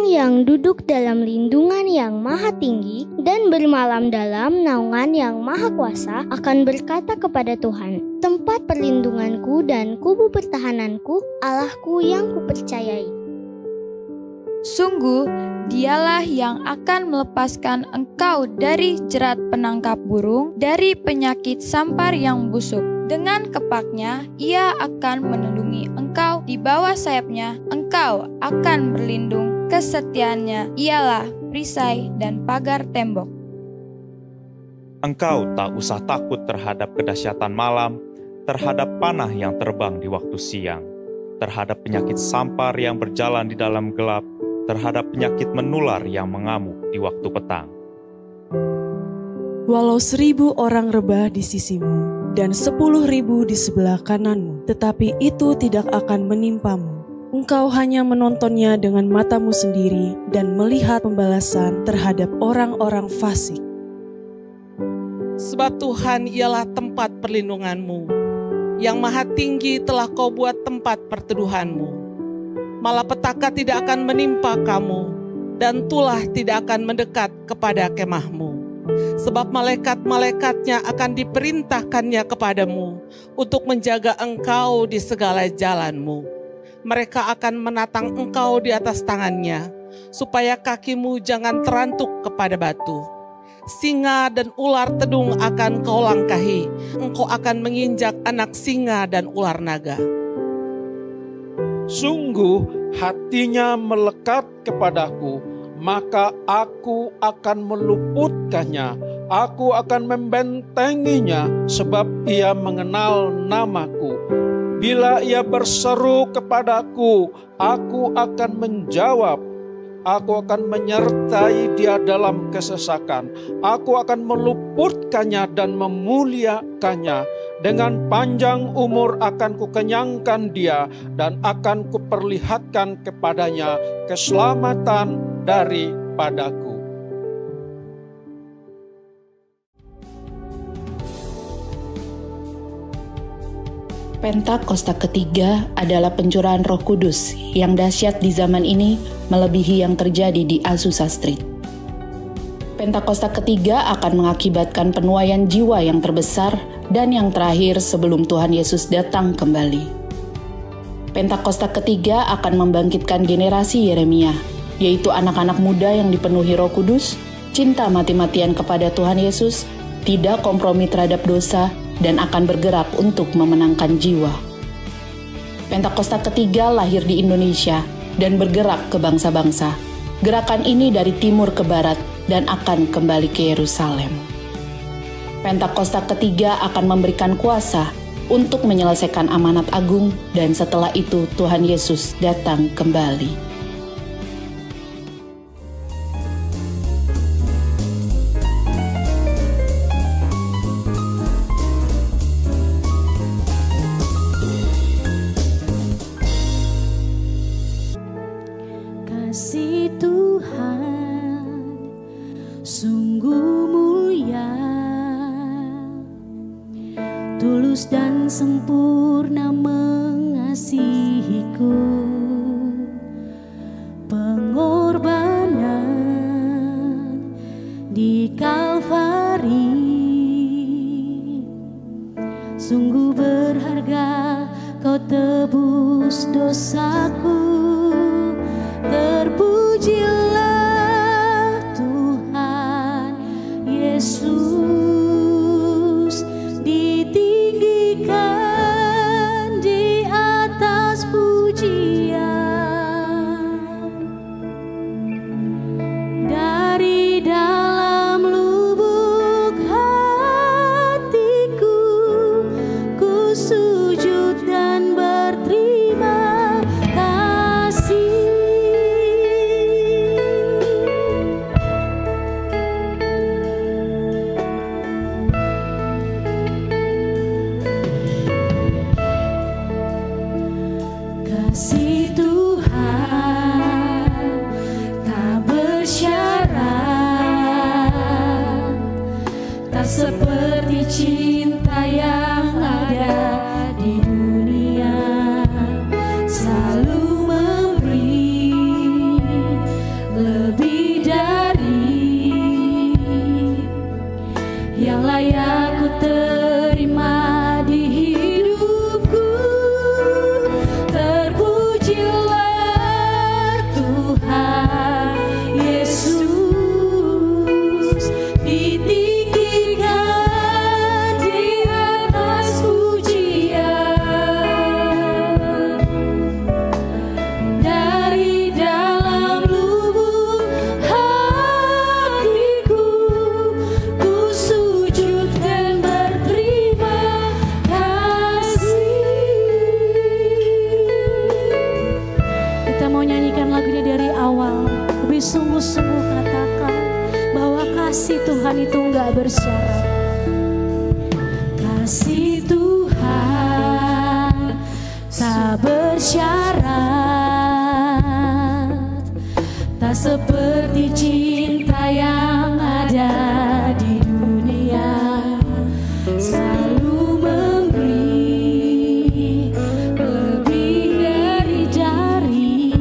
yang duduk dalam lindungan yang maha tinggi dan bermalam dalam naungan yang maha kuasa akan berkata kepada Tuhan, tempat perlindunganku dan kubu pertahananku, Allahku yang kupercayai. Sungguh, Dialah yang akan melepaskan engkau dari jerat penangkap burung, dari penyakit sampar yang busuk. Dengan kepaknya, Ia akan melindungi engkau, di bawah sayapnya engkau akan berlindung. Kesetiaannya ialah perisai dan pagar tembok. Engkau tak usah takut terhadap kedahsyatan malam, terhadap panah yang terbang di waktu siang, terhadap penyakit sampar yang berjalan di dalam gelap, terhadap penyakit menular yang mengamuk di waktu petang. Walau 1.000 orang rebah di sisimu dan 10.000 di sebelah kananmu, tetapi itu tidak akan menimpamu. Engkau hanya menontonnya dengan matamu sendiri dan melihat pembalasan terhadap orang-orang fasik. Sebab Tuhan ialah tempat perlindunganmu, yang maha tinggi telah kau buat tempat perteduhanmu. Malapetaka tidak akan menimpa kamu, dan tulah tidak akan mendekat kepada kemahmu. Sebab malaikat-malaikatnya akan diperintahkannya kepadamu untuk menjaga engkau di segala jalanmu. Mereka akan menatang engkau di atas tangannya, supaya kakimu jangan terantuk kepada batu. Singa dan ular tedung akan kau langkahi, engkau akan menginjak anak singa dan ular naga. Sungguh hatinya melekat kepadaku, maka aku akan meluputkannya. Aku akan membentenginya, sebab ia mengenal namaku. Bila ia berseru kepadaku, aku akan menjawab. Aku akan menyertai dia dalam kesesakan. Aku akan meluputkannya dan memuliakannya. Dengan panjang umur akan kukenyangkan dia, dan akan kuperlihatkan kepadanya keselamatan daripadaku. Pentakosta ketiga adalah pencurahan Roh Kudus yang dahsyat di zaman ini melebihi yang terjadi di Azusa Street. Pentakosta ketiga akan mengakibatkan penuaian jiwa yang terbesar dan yang terakhir sebelum Tuhan Yesus datang kembali. Pentakosta ketiga akan membangkitkan generasi Yeremia, yaitu anak-anak muda yang dipenuhi Roh Kudus, cinta mati-matian kepada Tuhan Yesus, tidak kompromi terhadap dosa, dan akan bergerak untuk memenangkan jiwa. Pentakosta ketiga lahir di Indonesia dan bergerak ke bangsa-bangsa. Gerakan ini dari timur ke barat dan akan kembali ke Yerusalem. Pentakosta ketiga akan memberikan kuasa untuk menyelesaikan amanat agung, dan setelah itu Tuhan Yesus datang kembali. Kasih Tuhan sungguh mulia, tulus dan sempurna mengasihiku. Pengorbanan di Kalvari sungguh berharga, kau tebus dosaku. Terpujilah Tuhan Yesus, ditinggikan di atas pujian. Dari dalam lubuk hatiku, ku sujud dan berterima kasih. Kasih tak bersyarat. Kasih Tuhan tak bersyarat, tak seperti cinta yang ada di dunia. Selalu memberi lebih dari jari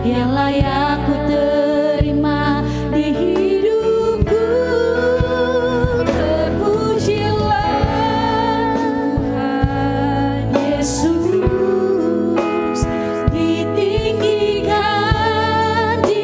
yang layak ku terima di hidupku. Terpujilah Tuhan Yesus, ditinggikan di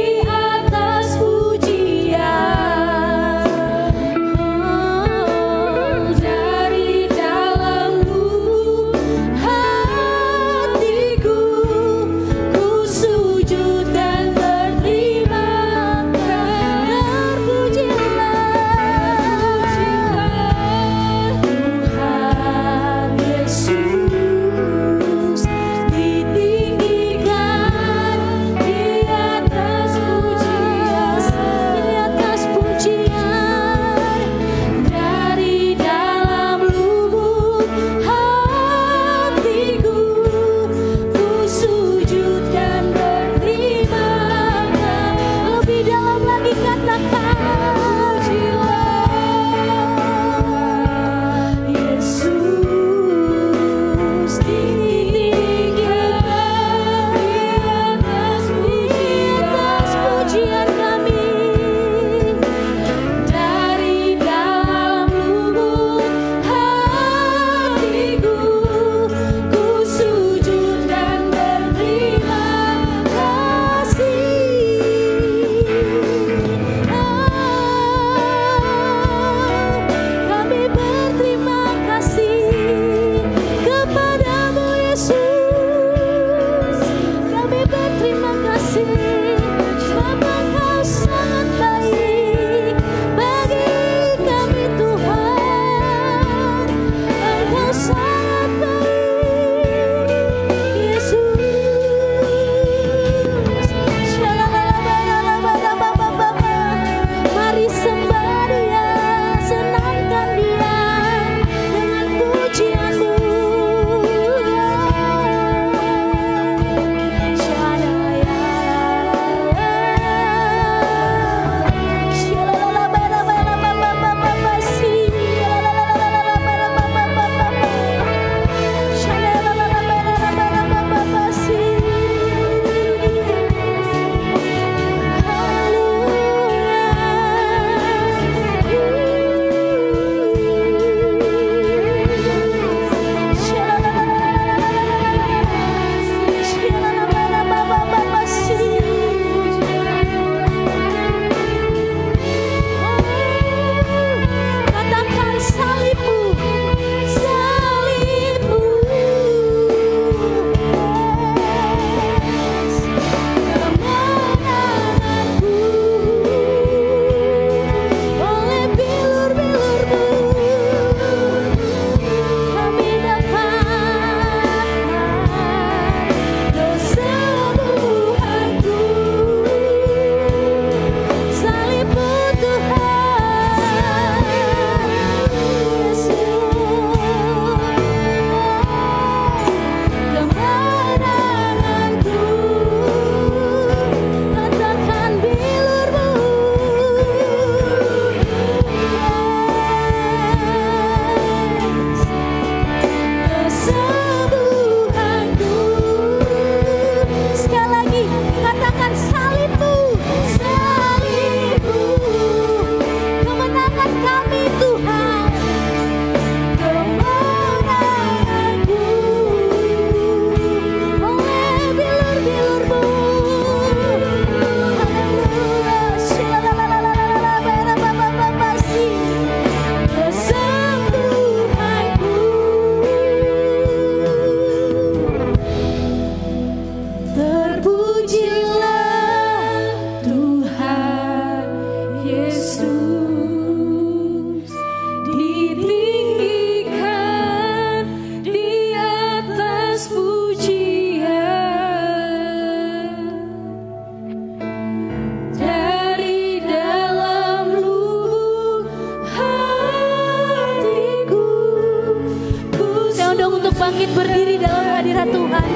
bangkit berdiri dalam hadirat Tuhan.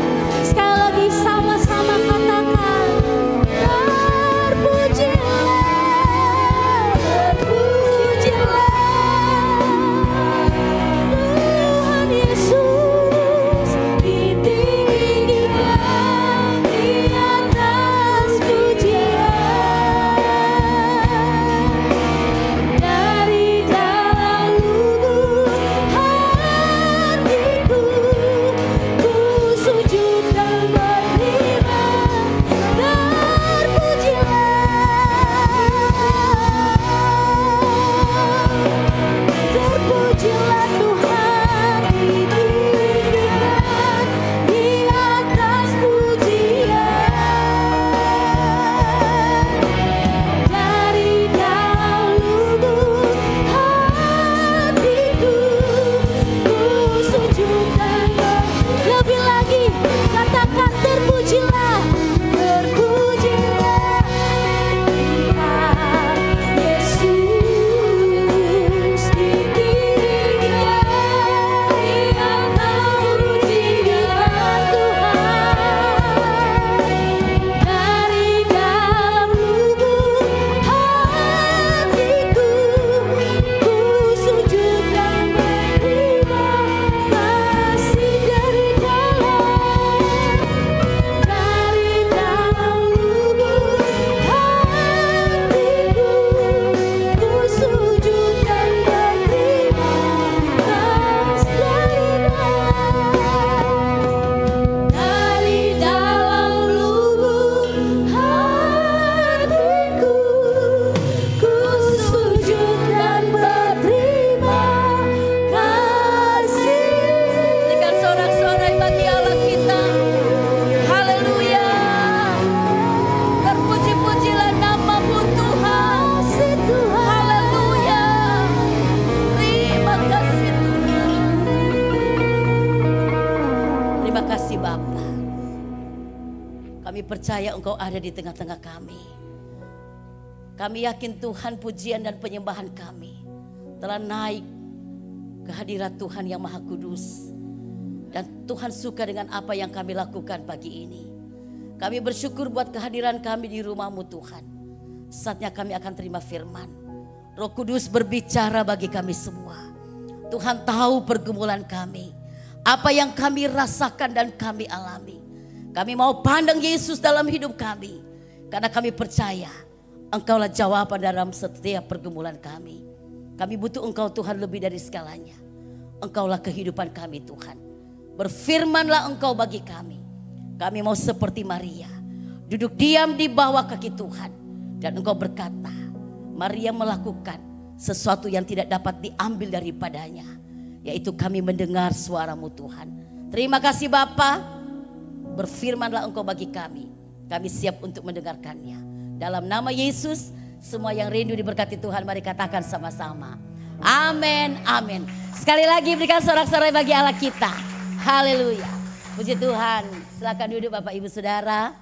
Sekali lagi sama-sama katakan, terpujilah, terpujilah Tuhan Yesus, ditinggikan di atas pujian. Dari dalam lubuk hatiku, ku sujud dan berterima, terpujilah Tuhan, ditinggikan di atas pujian. Dari dalam lubuk hatiku, ku sujud dan lebih lagi katakan terpujilah, terpujilah Yesus, ditinggikan di atas pujian Tuhan. Dari dalam lubuk hatiku, ku sujud dan berterima kasih. Dari dalam lubuk hatiku, ku sujud dan berterima kasih. Dari dalam lubuk hatiku, ku sujud dan berterima kasih. Berikan sorak-sorai bagi Allah kita. Haleluya. Terpuji-pujilah nama-Mu Tuhan. Haleluya. Terima kasih Tuhan. Terima kasih Bapa. Kami percaya Engkau ada di tengah-tengah kami. Kami yakin Tuhan, pujian dan penyembahan kami telah naik ke hadirat Tuhan yang Maha Kudus. Dan Tuhan suka dengan apa yang kami lakukan pagi ini. Kami bersyukur buat kehadiran kami di rumah-Mu Tuhan. Saatnya kami akan terima firman. Roh Kudus berbicara bagi kami semua. Tuhan tahu pergumulan kami, apa yang kami rasakan dan kami alami. Kami mau pandang Yesus dalam hidup kami, karena kami percaya Engkaulah jawaban dalam setiap pergumulan kami. Kami butuh Engkau Tuhan lebih dari segalanya. Engkaulah kehidupan kami Tuhan. Berfirmanlah Engkau bagi kami. Kami mau seperti Maria, duduk diam di bawah kaki Tuhan. Dan Engkau berkata, Maria melakukan sesuatu yang tidak dapat diambil daripadanya, yaitu kami mendengar suara-Mu Tuhan. Terima kasih Bapa. Berfirmanlah Engkau bagi kami. Kami siap untuk mendengarkannya. Dalam nama Yesus, semua yang rindu diberkati Tuhan, mari katakan sama-sama. Amin, amin. Sekali lagi berikan sorak-sorai bagi Allah kita. Haleluya. Puji Tuhan. Silakan duduk Bapak Ibu Saudara.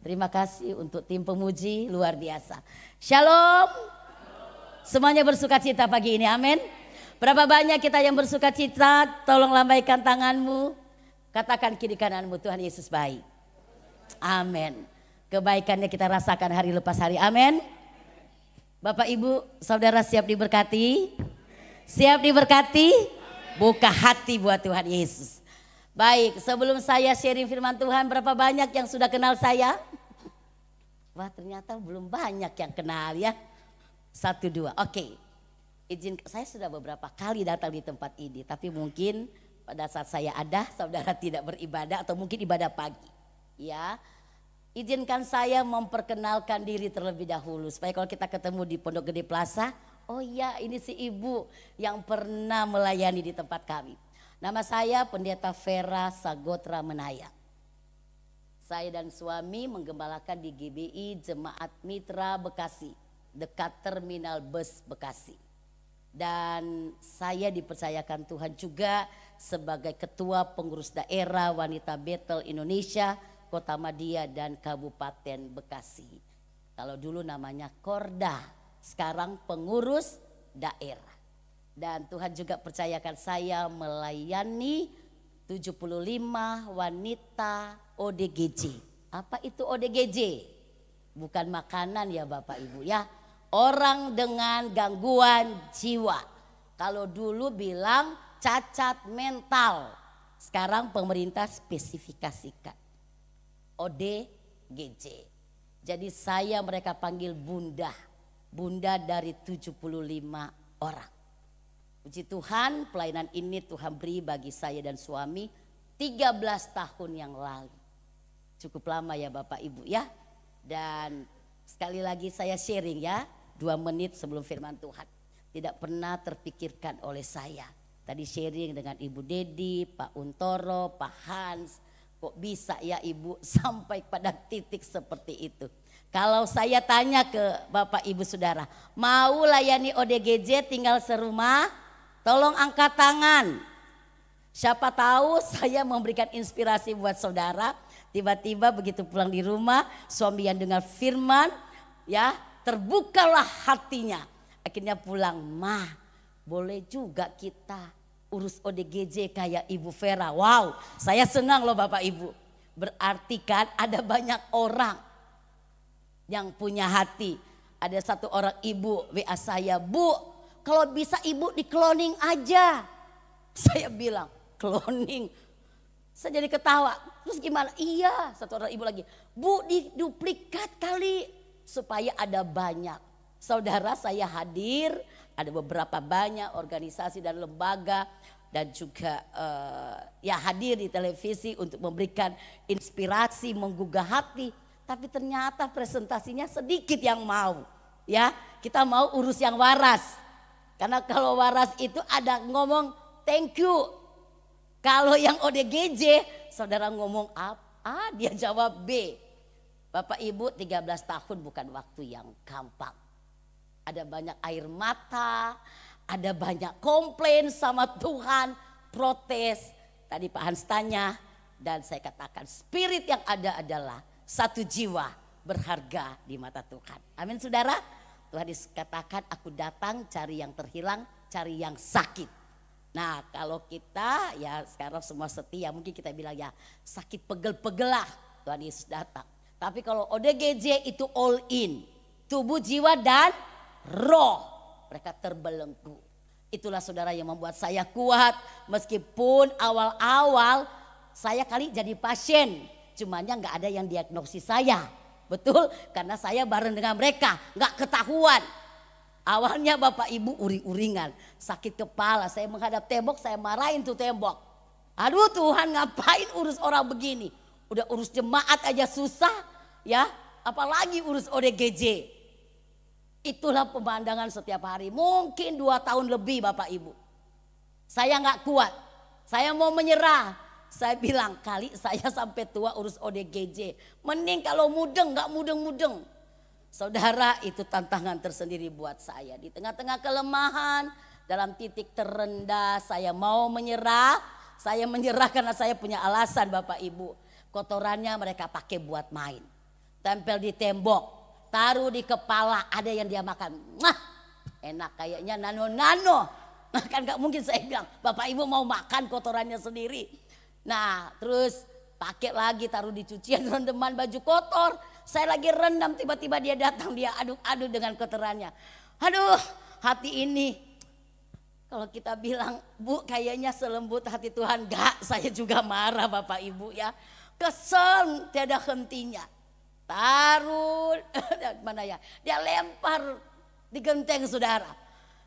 Terima kasih untuk tim pemuji luar biasa. Shalom. Semuanya bersuka cita pagi ini, amin. Berapa banyak kita yang bersuka cita? Tolong lambaikan tanganmu. Katakan kiri kananmu, Tuhan Yesus baik. Amin. Kebaikannya kita rasakan hari lepas hari, amin. Bapak Ibu Saudara siap diberkati? Siap diberkati? Buka hati buat Tuhan Yesus. Baik, sebelum saya sharing firman Tuhan, berapa banyak yang sudah kenal saya? Wah, ternyata belum banyak yang kenal ya. 1, 2, oke. Izin, saya sudah beberapa kali datang di tempat ini, tapi mungkin pada saat saya ada, saudara tidak beribadah atau mungkin ibadah pagi. Ya, izinkan saya memperkenalkan diri terlebih dahulu, supaya kalau kita ketemu di Pondok Gede Plaza, oh ya ini si ibu yang pernah melayani di tempat kami. Nama saya Pendeta Vera Sagotra Menaya. Saya dan suami menggembalakan di GBI Jemaat Mitra Bekasi, dekat Terminal Bus Bekasi. Dan saya dipercayakan Tuhan juga sebagai Ketua Pengurus Daerah Wanita Betel Indonesia, Kota Madia dan Kabupaten Bekasi. Kalau dulu namanya Korda, sekarang Pengurus Daerah. Dan Tuhan juga percayakan saya melayani 75 wanita ODGJ. Apa itu ODGJ? Bukan makanan ya Bapak Ibu ya. Orang dengan gangguan jiwa. Kalau dulu bilang cacat mental. Sekarang pemerintah spesifikasikan ODGJ. Jadi mereka panggil bunda. Bunda dari 75 orang. Puji Tuhan, pelayanan ini Tuhan beri bagi saya dan suami 13 tahun yang lalu. Cukup lama ya Bapak Ibu ya. Dan sekali lagi saya sharing ya, 2 menit sebelum firman Tuhan. Tidak pernah terpikirkan oleh saya. Tadi sharing dengan Ibu Dedi, Pak Untoro, Pak Hans. Kok bisa ya Ibu sampai pada titik seperti itu. Kalau saya tanya ke Bapak Ibu Saudara, mau layani ODGJ tinggal serumah? Tolong angkat tangan. Siapa tahu saya memberikan inspirasi buat saudara. Tiba-tiba begitu pulang di rumah, suami yang dengar firman, ya terbukalah hatinya. Akhirnya pulang, "Mah, boleh juga kita urus ODGJ kayak Ibu Vera." Wow, saya senang loh Bapak Ibu. Berarti kan ada banyak orang yang punya hati. Ada satu orang ibu WA saya, "Bu, kalau bisa Ibu di cloning aja." Saya bilang, "Cloning?" Saya jadi ketawa. Terus gimana? "Iya," satu orang ibu lagi, "Bu, di duplikat kali supaya ada banyak." Saudara, saya hadir, ada beberapa banyak organisasi dan lembaga dan juga ya hadir di televisi untuk memberikan inspirasi, menggugah hati. Tapi ternyata presentasinya sedikit yang mau. Ya, kita mau urus yang waras. Karena kalau waras itu ada ngomong thank you. Kalau yang ODGJ, saudara ngomong A, dia jawab B. Bapak Ibu, 13 tahun bukan waktu yang gampang. Ada banyak air mata, ada banyak komplain sama Tuhan, protes. Tadi Pak Hans tanya dan saya katakan spirit yang ada adalah satu jiwa berharga di mata Tuhan. Amin saudara. Tuhan dikatakan aku datang cari yang terhilang, cari yang sakit. Nah kalau kita ya sekarang semua setia, mungkin kita bilang ya sakit pegel-pegel lah Tuhan Yesus datang. Tapi kalau ODGJ itu all in, tubuh, jiwa dan roh mereka terbelenggu. Itulah saudara yang membuat saya kuat meskipun awal-awal saya kali jadi pasien. Cumanya nggak ada yang diagnosis saya. Betul, karena saya bareng dengan mereka, nggak ketahuan. Awalnya Bapak Ibu uring-uringan, sakit kepala, saya menghadap tembok, saya marahin tuh tembok. Aduh Tuhan, ngapain urus orang begini? Udah urus jemaat aja susah, ya, apalagi urus ODGJ. Itulah pemandangan setiap hari, mungkin 2 tahun lebih Bapak Ibu. Saya nggak kuat, saya mau menyerah. Saya bilang kali saya sampai tua urus ODGJ. Mending kalau mudeng, gak mudeng-mudeng. Saudara, itu tantangan tersendiri buat saya. Di tengah-tengah kelemahan, dalam titik terendah saya mau menyerah. Saya menyerah karena saya punya alasan Bapak Ibu. Kotorannya mereka pakai buat main. Tempel di tembok, taruh di kepala, ada yang dia makan. Nah, enak kayaknya nano-nano. Nah, kan gak mungkin saya bilang, Bapak Ibu mau makan kotorannya sendiri. Nah terus pakai lagi taruh di cucian, rendaman baju kotor. Saya lagi rendam tiba-tiba dia datang, dia aduk-aduk dengan kotorannya. Aduh hati ini. Kalau kita bilang Bu kayaknya selembut hati Tuhan, enggak, saya juga marah Bapak Ibu ya. Kesel tiada hentinya. Taruh mana ya, dia lempar di genteng saudara.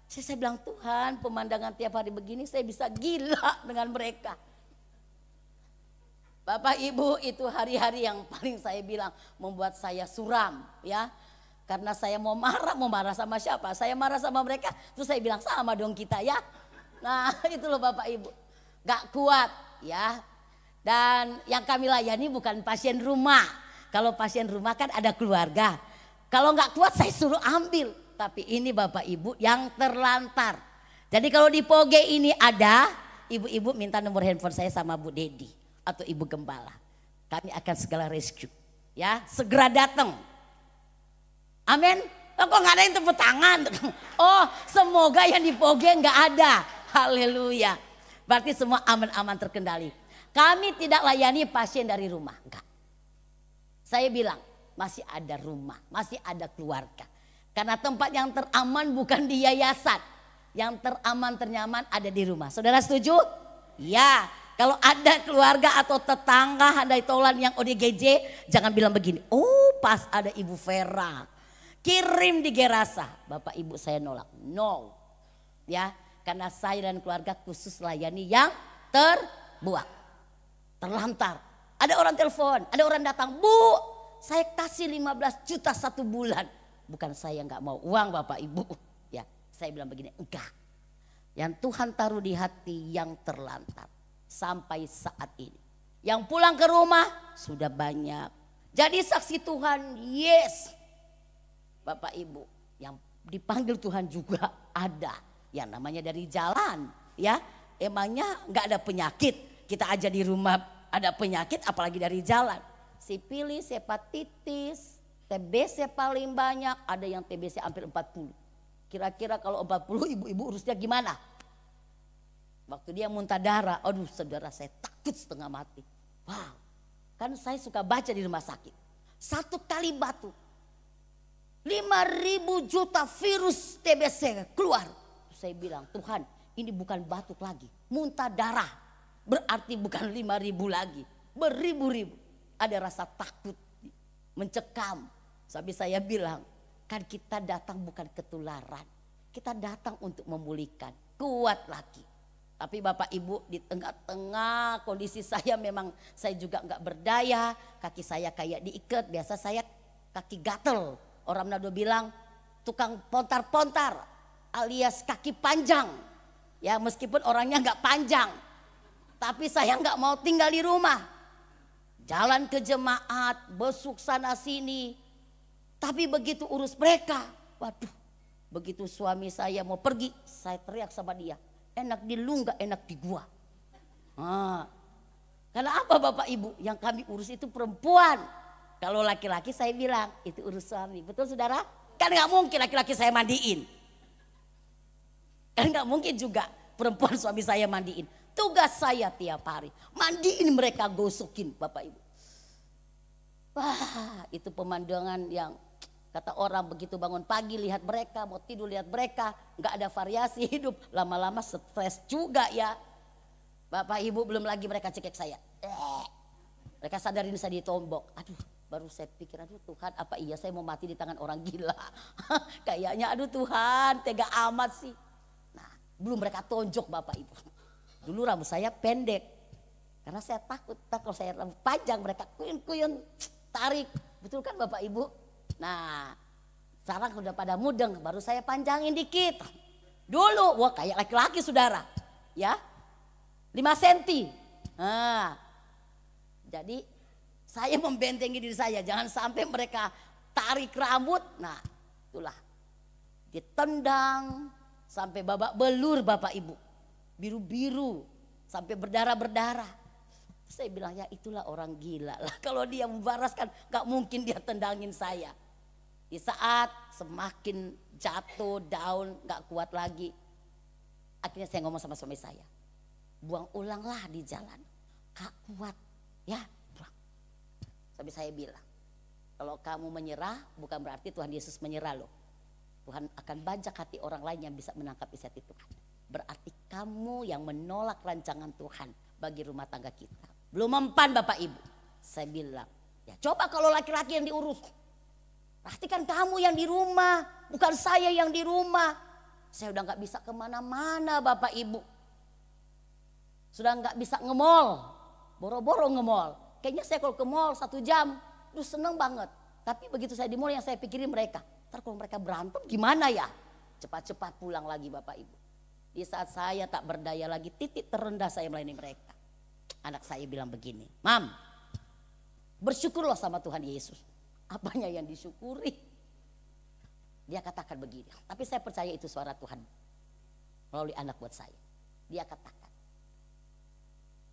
Saya bilang Tuhan pemandangan tiap hari begini saya bisa gila dengan mereka. Bapak Ibu itu hari-hari yang paling saya bilang membuat saya suram ya. Karena saya mau marah sama siapa? Saya marah sama mereka, terus saya bilang sama dong kita ya. Nah itu loh Bapak Ibu, gak kuat ya. Dan yang kami layani bukan pasien rumah. Kalau pasien rumah kan ada keluarga. Kalau gak kuat saya suruh ambil. Tapi ini Bapak Ibu yang terlantar. Jadi kalau di Poge ini ada, ibu-ibu minta nomor handphone saya sama Bu Dedi atau Ibu Gembala. Kami akan segala rescue. Ya, segera datang. Amin. Kok nggak ada yang tepuk tangan? Oh, semoga yang di Poge nggak ada. Haleluya. Berarti semua aman-aman terkendali. Kami tidak layani pasien dari rumah. Enggak. Saya bilang masih ada rumah, masih ada keluarga. Karena tempat yang teraman bukan di yayasan. Yang teraman ternyaman ada di rumah. Saudara setuju? Ya. Kalau ada keluarga atau tetangga handai tolan yang ODGJ, jangan bilang begini. Oh, pas ada Ibu Vera kirim di Gerasa. Bapak Ibu saya nolak. No. Ya, karena saya dan keluarga khusus layani yang terbuang. Terlantar. Ada orang telepon, ada orang datang, "Bu, saya kasih 15 juta 1 bulan." Bukan saya nggak mau uang Bapak Ibu. Ya, saya bilang begini, enggak. Yang Tuhan taruh di hati yang terlantar. Sampai saat ini. Yang pulang ke rumah sudah banyak. Jadi saksi Tuhan, yes. Bapak Ibu, yang dipanggil Tuhan juga ada. Yang namanya dari jalan. Ya, emangnya nggak ada penyakit. Kita aja di rumah ada penyakit apalagi dari jalan. Sipilis, hepatitis, TBC paling banyak. Ada yang TBC hampir 40. Kira-kira kalau 40 ibu-ibu urusnya gimana? Waktu dia muntah darah, aduh saudara saya takut setengah mati. Wow, kan saya suka baca di rumah sakit. 1 kali batuk, 5.000 juta virus TBC keluar. Saya bilang, Tuhan ini bukan batuk lagi, muntah darah. Berarti bukan 5.000 lagi, beribu-ribu. Ada rasa takut, mencekam. Sampai saya bilang, kan kita datang bukan ketularan. Kita datang untuk memulihkan, kuat lagi. Tapi Bapak Ibu di tengah-tengah kondisi saya memang saya juga nggak berdaya. Kaki saya kayak diikat, biasa saya kaki gatel. Orang Manado bilang tukang pontar-pontar alias kaki panjang. Ya meskipun orangnya nggak panjang. Tapi saya nggak mau tinggal di rumah. Jalan ke jemaat, besuk sana sini. Tapi begitu urus mereka, waduh. Begitu suami saya mau pergi, saya teriak sama dia. Enak di lu gak enak di gua. Karena apa Bapak Ibu? Yang kami urus itu perempuan. Kalau laki-laki saya bilang itu urus suami. Betul saudara? Kan gak mungkin laki-laki saya mandiin. Kan gak mungkin juga perempuan suami saya mandiin. Tugas saya tiap hari. Mandiin mereka, gosokin Bapak Ibu. Wah itu pemandangan yang kata orang begitu bangun pagi lihat mereka, mau tidur lihat mereka, nggak ada variasi hidup, lama-lama stres juga ya. Bapak Ibu belum lagi mereka cekek saya. Mereka sadarin saya ditombok. Aduh, baru saya pikir aduh Tuhan apa iya saya mau mati di tangan orang gila. Kayaknya aduh Tuhan tega amat sih. Nah, belum mereka tonjok Bapak Ibu. Dulu rambut saya pendek. Karena saya takut kalau saya rambut panjang mereka kuyun-kuyun tarik. Betul kan Bapak Ibu? Nah sekarang udah pada mudeng baru saya panjangin dikit. Dulu wah kayak laki-laki saudara ya 5 cm. Nah, jadi saya membentengi diri saya jangan sampai mereka tarik rambut. Nah itulah ditendang sampai babak belur Bapak Ibu. Biru-biru sampai berdarah-berdarah. Saya bilang ya itulah orang gila lah. Kalau dia membaraskan gak mungkin dia tendangin saya. Di saat semakin jatuh down gak kuat lagi. Akhirnya saya ngomong sama suami saya. Buang ulanglah di jalan. Gak kuat ya. Sampai saya bilang. Kalau kamu menyerah bukan berarti Tuhan Yesus menyerah loh. Tuhan akan bajak hati orang lain yang bisa menangkap isi hati Tuhan. Berarti kamu yang menolak rancangan Tuhan bagi rumah tangga kita. Belum mempan Bapak Ibu. Saya bilang, ya coba kalau laki-laki yang diurus. Pastikan kamu yang di rumah, bukan saya yang di rumah. Saya udah gak bisa kemana-mana Bapak Ibu. Sudah gak bisa nge-mall, boro-boro nge-mall. Kayaknya saya kalau ke mall 1 jam, terus seneng banget. Tapi begitu saya di mall yang saya pikirin mereka. Ntar kalau mereka berantem gimana ya? Cepat-cepat pulang lagi Bapak Ibu. Di saat saya tak berdaya lagi, titik terendah saya melayani mereka. Anak saya bilang begini, Mam, bersyukurlah sama Tuhan Yesus. Apanya yang disyukuri? Dia katakan begini, tapi saya percaya itu suara Tuhan melalui anak buat saya. Dia katakan,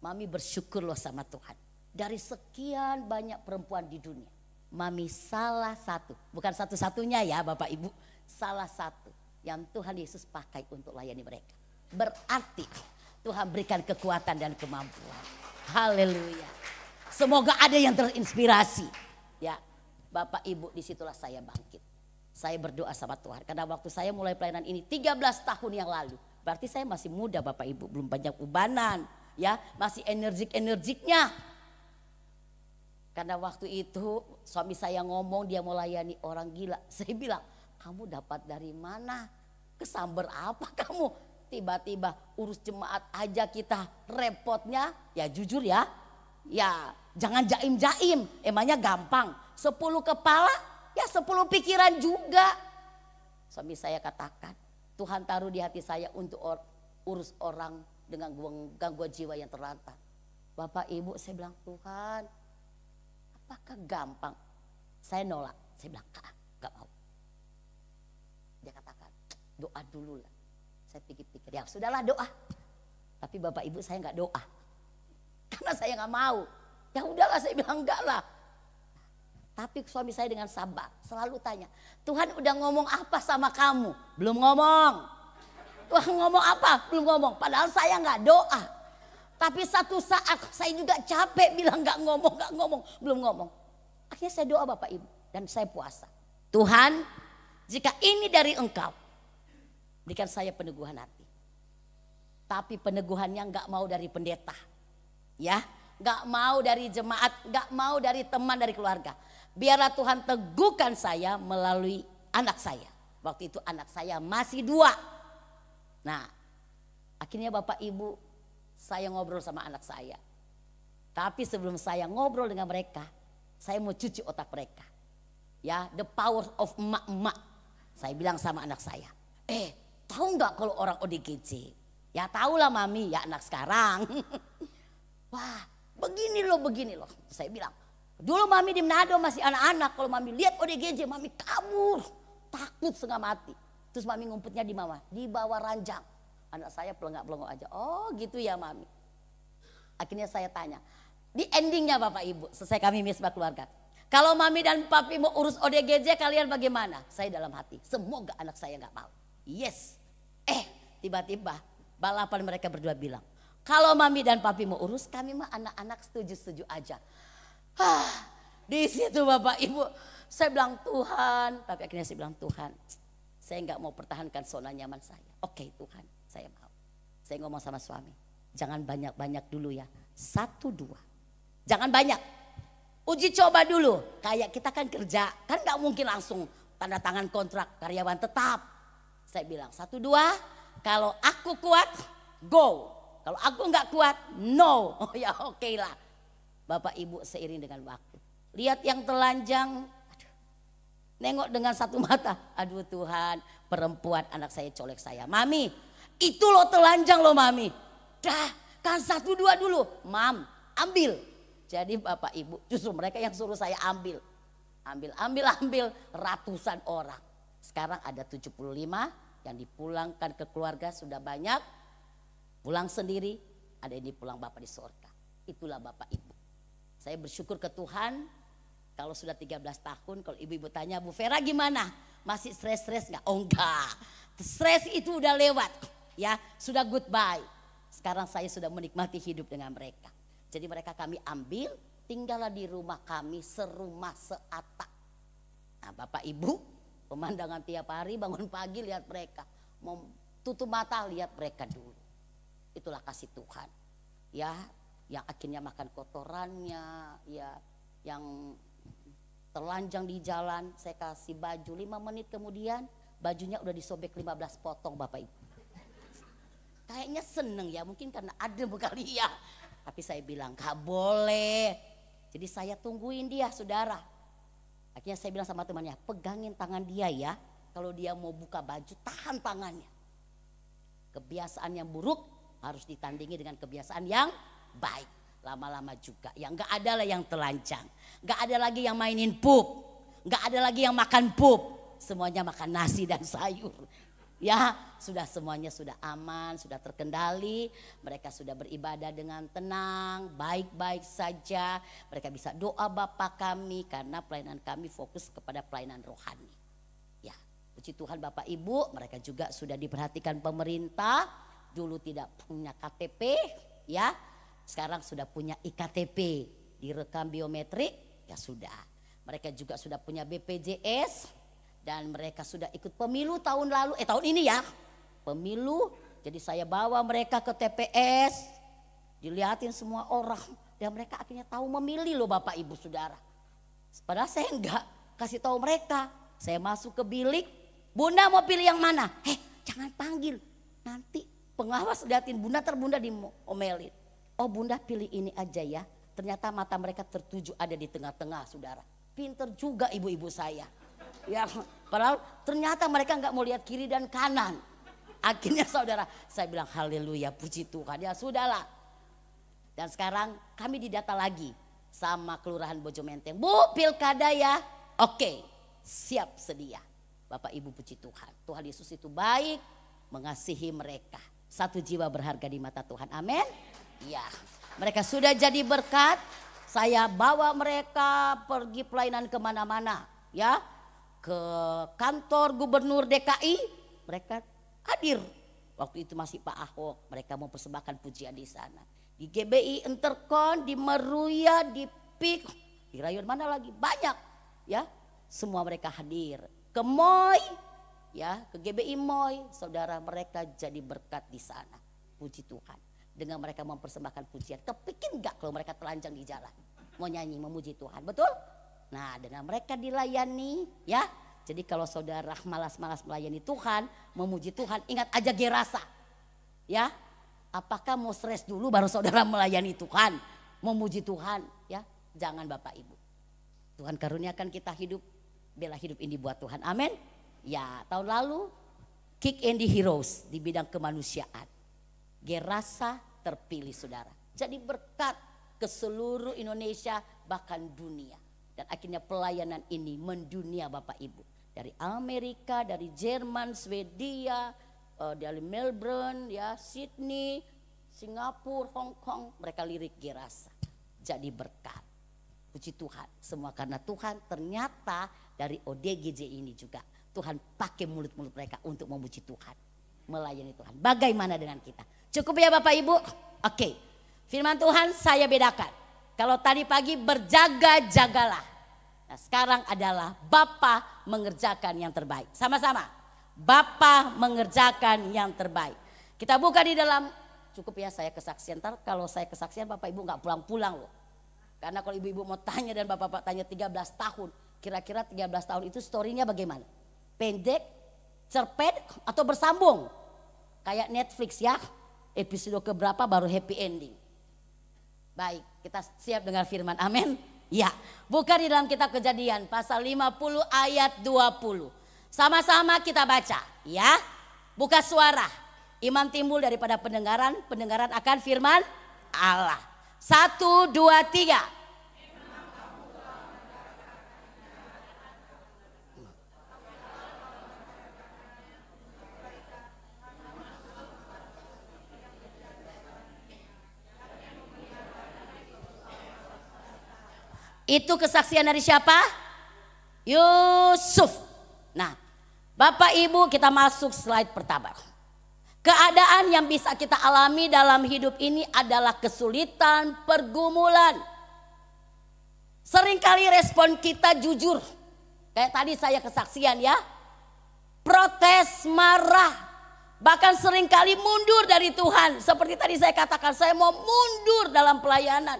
Mami bersyukurlah sama Tuhan. Dari sekian banyak perempuan di dunia, Mami salah satu, bukan satu-satunya ya Bapak Ibu, salah satu yang Tuhan Yesus pakai untuk layani mereka. Berarti Tuhan berikan kekuatan dan kemampuan. Haleluya. Semoga ada yang terinspirasi. Ya, Bapak Ibu, disitulah saya bangkit. Saya berdoa sama Tuhan. Karena waktu saya mulai pelayanan ini 13 tahun yang lalu. Berarti saya masih muda Bapak Ibu. Belum banyak ubanan. Ya, masih energik-energiknya. Karena waktu itu suami saya ngomong dia mau layani orang gila. Saya bilang, kamu dapat dari mana? Kesamber apa kamu? Tiba-tiba urus jemaat aja kita repotnya. Ya jujur ya. Ya jangan jaim-jaim. Emangnya gampang. 10 kepala ya 10 pikiran juga. Suami saya katakan, Tuhan taruh di hati saya untuk urus orang dengan gangguan jiwa yang terlantar. Bapak Ibu, saya bilang, Tuhan apakah gampang? Saya nolak. Saya bilang, gak mau. Dia katakan, doa dulu lah. Saya pikir-pikir, ya sudahlah doa. Tapi Bapak Ibu saya nggak doa. Karena saya nggak mau. Ya udahlah, saya bilang enggak lah. Tapi suami saya dengan sabar selalu tanya, Tuhan udah ngomong apa sama kamu? Belum ngomong. Tuhan ngomong apa? Belum ngomong. Padahal saya nggak doa. Tapi satu saat saya juga capek bilang nggak ngomong, belum ngomong. Akhirnya saya doa Bapak Ibu dan saya puasa. Tuhan, jika ini dari Engkau, berikan saya peneguhan hati. Tapi peneguhannya nggak mau dari pendeta. Ya, nggak mau dari jemaat, nggak mau dari teman, dari keluarga. Biarlah Tuhan teguhkan saya melalui anak saya. Waktu itu anak saya masih 2. Nah, akhirnya Bapak Ibu saya ngobrol sama anak saya. Tapi sebelum saya ngobrol dengan mereka, saya mau cuci otak mereka. Ya, the power of emak-emak. Saya bilang sama anak saya, tahu nggak kalau orang ODGJ? Ya tahulah Mami, ya anak sekarang. Wah, begini loh. Saya bilang, dulu Mami di Manado masih anak-anak. Kalau Mami lihat ODGJ, Mami kabur. Takut setengah mati. Terus Mami ngumpetnya di bawah? Di bawah ranjang. Anak saya pelengak-pelengok aja. Oh gitu ya Mami. Akhirnya saya tanya. Di endingnya Bapak Ibu, selesai kami misbah keluarga. Kalau Mami dan Papi mau urus ODGJ, kalian bagaimana? Saya dalam hati, semoga anak saya gak mau. Yes. Tiba-tiba balapan mereka berdua bilang, kalau Mami dan Papi mau urus, kami mah anak-anak setuju-setuju aja. Di situ Bapak Ibu, saya bilang Tuhan, tapi akhirnya saya bilang Tuhan, saya nggak mau pertahankan zona nyaman saya. Oke Tuhan, saya mau. Saya ngomong sama suami, jangan banyak-banyak dulu ya, 1, 2. Jangan banyak, uji coba dulu. Kayak kita kan kerja, kan nggak mungkin langsung tanda tangan kontrak karyawan tetap. Saya bilang 1, 2, kalau aku kuat, go. Kalau aku nggak kuat, no. Oh ya oke lah. Bapak Ibu seiring dengan waktu. Lihat yang telanjang, nengok dengan satu mata. Aduh Tuhan, perempuan anak saya colek saya. Mami, itu lo telanjang lo Mami. Dah, kan 1, 2 dulu. Mam, ambil. Jadi Bapak Ibu, justru mereka yang suruh saya ambil. Ambil ratusan orang. Sekarang ada 75 yang dipulangkan ke keluarga sudah banyak. Pulang sendiri, ada yang dipulang Bapak di surga. Itulah Bapak Ibu. Saya bersyukur ke Tuhan. Kalau sudah 13 tahun, kalau ibu-ibu tanya, Bu Vera gimana? Masih stres-stres gak? Oh enggak. Stres itu udah lewat. Ya, sudah goodbye. Sekarang saya sudah menikmati hidup dengan mereka. Jadi mereka kami ambil, tinggallah di rumah kami serumah seatap. Nah Bapak Ibu, pemandangan tiap hari bangun pagi lihat mereka. Mau tutup mata lihat mereka dulu. Itulah kasih Tuhan. Ya, yang akhirnya makan kotorannya, ya, yang telanjang di jalan, saya kasih baju 5 menit kemudian bajunya udah disobek 15 potong Bapak Ibu. Kayaknya seneng ya, mungkin karena adem kali ya. Tapi saya bilang gak boleh. Jadi saya tungguin dia saudara. Akhirnya saya bilang sama temannya, pegangin tangan dia ya. Kalau dia mau buka baju, tahan tangannya. Kebiasaan yang buruk harus ditandingi dengan kebiasaan yang baik. Lama-lama juga, yang gak ada lah yang telanjang. Gak ada lagi yang mainin pup. Gak ada lagi yang makan pup. Semuanya makan nasi dan sayur. Ya, sudah semuanya sudah aman, sudah terkendali. Mereka sudah beribadah dengan tenang, baik-baik saja. Mereka bisa doa Bapa kami karena pelayanan kami fokus kepada pelayanan rohani. Ya, puji Tuhan Bapak Ibu, mereka juga sudah diperhatikan pemerintah. Dulu tidak punya KTP, ya. sekarang sudah punya IKTP, direkam biometrik, ya sudah. Mereka juga sudah punya BPJS dan mereka sudah ikut pemilu tahun lalu, tahun ini ya, pemilu. Jadi saya bawa mereka ke TPS, dilihatin semua orang dan mereka akhirnya tahu memilih loh Bapak Ibu Saudara. Padahal saya enggak kasih tahu mereka. Saya masuk ke bilik, Bunda mau pilih yang mana? Jangan panggil, nanti pengawas liatin Bunda, Bunda diomelin. Oh Bunda pilih ini aja ya. Ternyata mata mereka tertuju ada di tengah-tengah saudara. Pinter juga ibu-ibu saya. Ya, padahal ternyata mereka nggak mau lihat kiri dan kanan. Akhirnya saudara, saya bilang haleluya, puji Tuhan. Ya sudahlah. Dan sekarang kami didata lagi sama Kelurahan Bojomenteng. Bu, pilkada ya? Oke, siap sedia. Bapak Ibu puji Tuhan. Tuhan Yesus itu baik, mengasihi mereka. 1 jiwa berharga di mata Tuhan. Amin. Ya, mereka sudah jadi berkat. Saya bawa mereka pergi pelayanan kemana-mana, ya, ke kantor Gubernur DKI. Mereka hadir. Waktu itu masih Pak Ahok. Mereka mau persembahkan pujian di sana. Di GBI Interkon, di Meruya, di PIK, di rayon mana lagi banyak, ya. Semua mereka hadir. Ke MOI, ya, ke GBI MOI, saudara mereka jadi berkat di sana. Puji Tuhan. Dengan mereka mempersembahkan pujian. Kepikir enggak kalau mereka telanjang di jalan. Mau nyanyi memuji Tuhan. Betul? Nah dengan mereka dilayani ya. Jadi kalau saudara malas-malas melayani Tuhan. Memuji Tuhan. Ingat aja Gerasa. Ya. Apakah mau stres dulu baru saudara melayani Tuhan. Memuji Tuhan. Ya. Jangan Bapak Ibu. Tuhan karuniakan kita hidup. Bela hidup ini buat Tuhan. Amin. Ya tahun lalu. Kick and the Heroes di bidang kemanusiaan. Gerasa terpilih saudara. Jadi berkat ke seluruh Indonesia bahkan dunia. Dan akhirnya pelayanan ini mendunia Bapak Ibu. Dari Amerika, dari Jerman, Swedia, dari Melbourne, ya, Sydney, Singapura, Hong Kong. Mereka lirik Gerasa. Jadi berkat. Puji Tuhan. Semua karena Tuhan ternyata dari ODGJ ini juga. Tuhan pakai mulut-mulut mereka untuk memuji Tuhan. Melayani Tuhan. Bagaimana dengan kita? Cukup ya Bapak Ibu? Oke. Firman Tuhan saya bedakan. Kalau tadi pagi berjaga-jagalah. Nah sekarang adalah Bapa mengerjakan yang terbaik. Sama-sama. Bapa mengerjakan yang terbaik. Kita buka di dalam, cukup ya saya kesaksian. Ntar kalau saya kesaksian Bapak Ibu gak pulang-pulang loh. Karena kalau ibu-ibu mau tanya dan bapak-bapak tanya 13 tahun. Kira-kira 13 tahun itu story-nya bagaimana? Pendek, cerpet atau bersambung? Kayak Netflix ya. Episode keberapa baru happy ending. Baik, kita siap dengar firman. Amin. Ya, buka di dalam kitab Kejadian pasal 50 ayat 20. Sama-sama kita baca, ya. Buka suara. Iman timbul daripada pendengaran, pendengaran akan firman Allah. 1, 2, 3. Itu kesaksian dari siapa? Yusuf. Nah, Bapak Ibu kita masuk slide pertama. Keadaan yang bisa kita alami dalam hidup ini adalah kesulitan, pergumulan. Seringkali respon kita jujur. Kayak tadi saya kesaksian ya. Protes, marah. Bahkan seringkali mundur dari Tuhan. Seperti tadi saya katakan, saya mau mundur dalam pelayanan.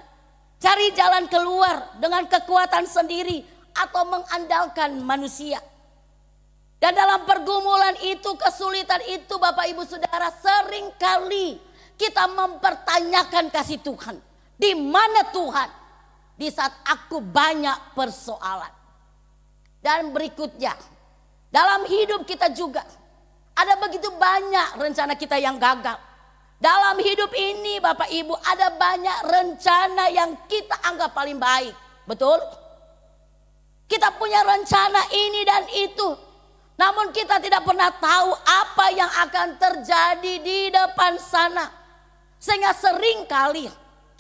Cari jalan keluar dengan kekuatan sendiri atau mengandalkan manusia. Dan dalam pergumulan itu, kesulitan itu Bapak Ibu Saudara, seringkali kita mempertanyakan kasih Tuhan. Di mana Tuhan? Di saat aku banyak persoalan. Dan berikutnya, dalam hidup kita juga ada begitu banyak rencana kita yang gagal. Dalam hidup ini Bapak Ibu ada banyak rencana yang kita anggap paling baik. Betul? Kita punya rencana ini dan itu. Namun kita tidak pernah tahu apa yang akan terjadi di depan sana. Sehingga seringkali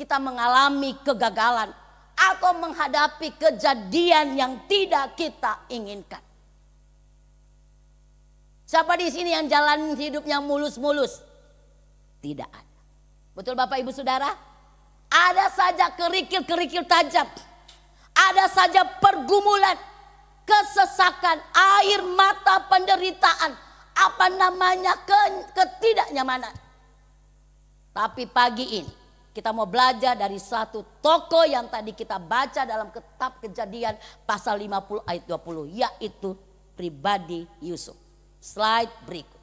kita mengalami kegagalan. Atau menghadapi kejadian yang tidak kita inginkan. Siapa di sini yang jalan hidupnya mulus-mulus? Tidak ada. Betul Bapak Ibu Saudara? Ada saja kerikil-kerikil tajam. Ada saja pergumulan, kesesakan, air mata, penderitaan, ketidaknyamanan. Tapi pagi ini kita mau belajar dari satu tokoh yang tadi kita baca dalam kitab Kejadian pasal 50 ayat 20, yaitu pribadi Yusuf. Slide berikut.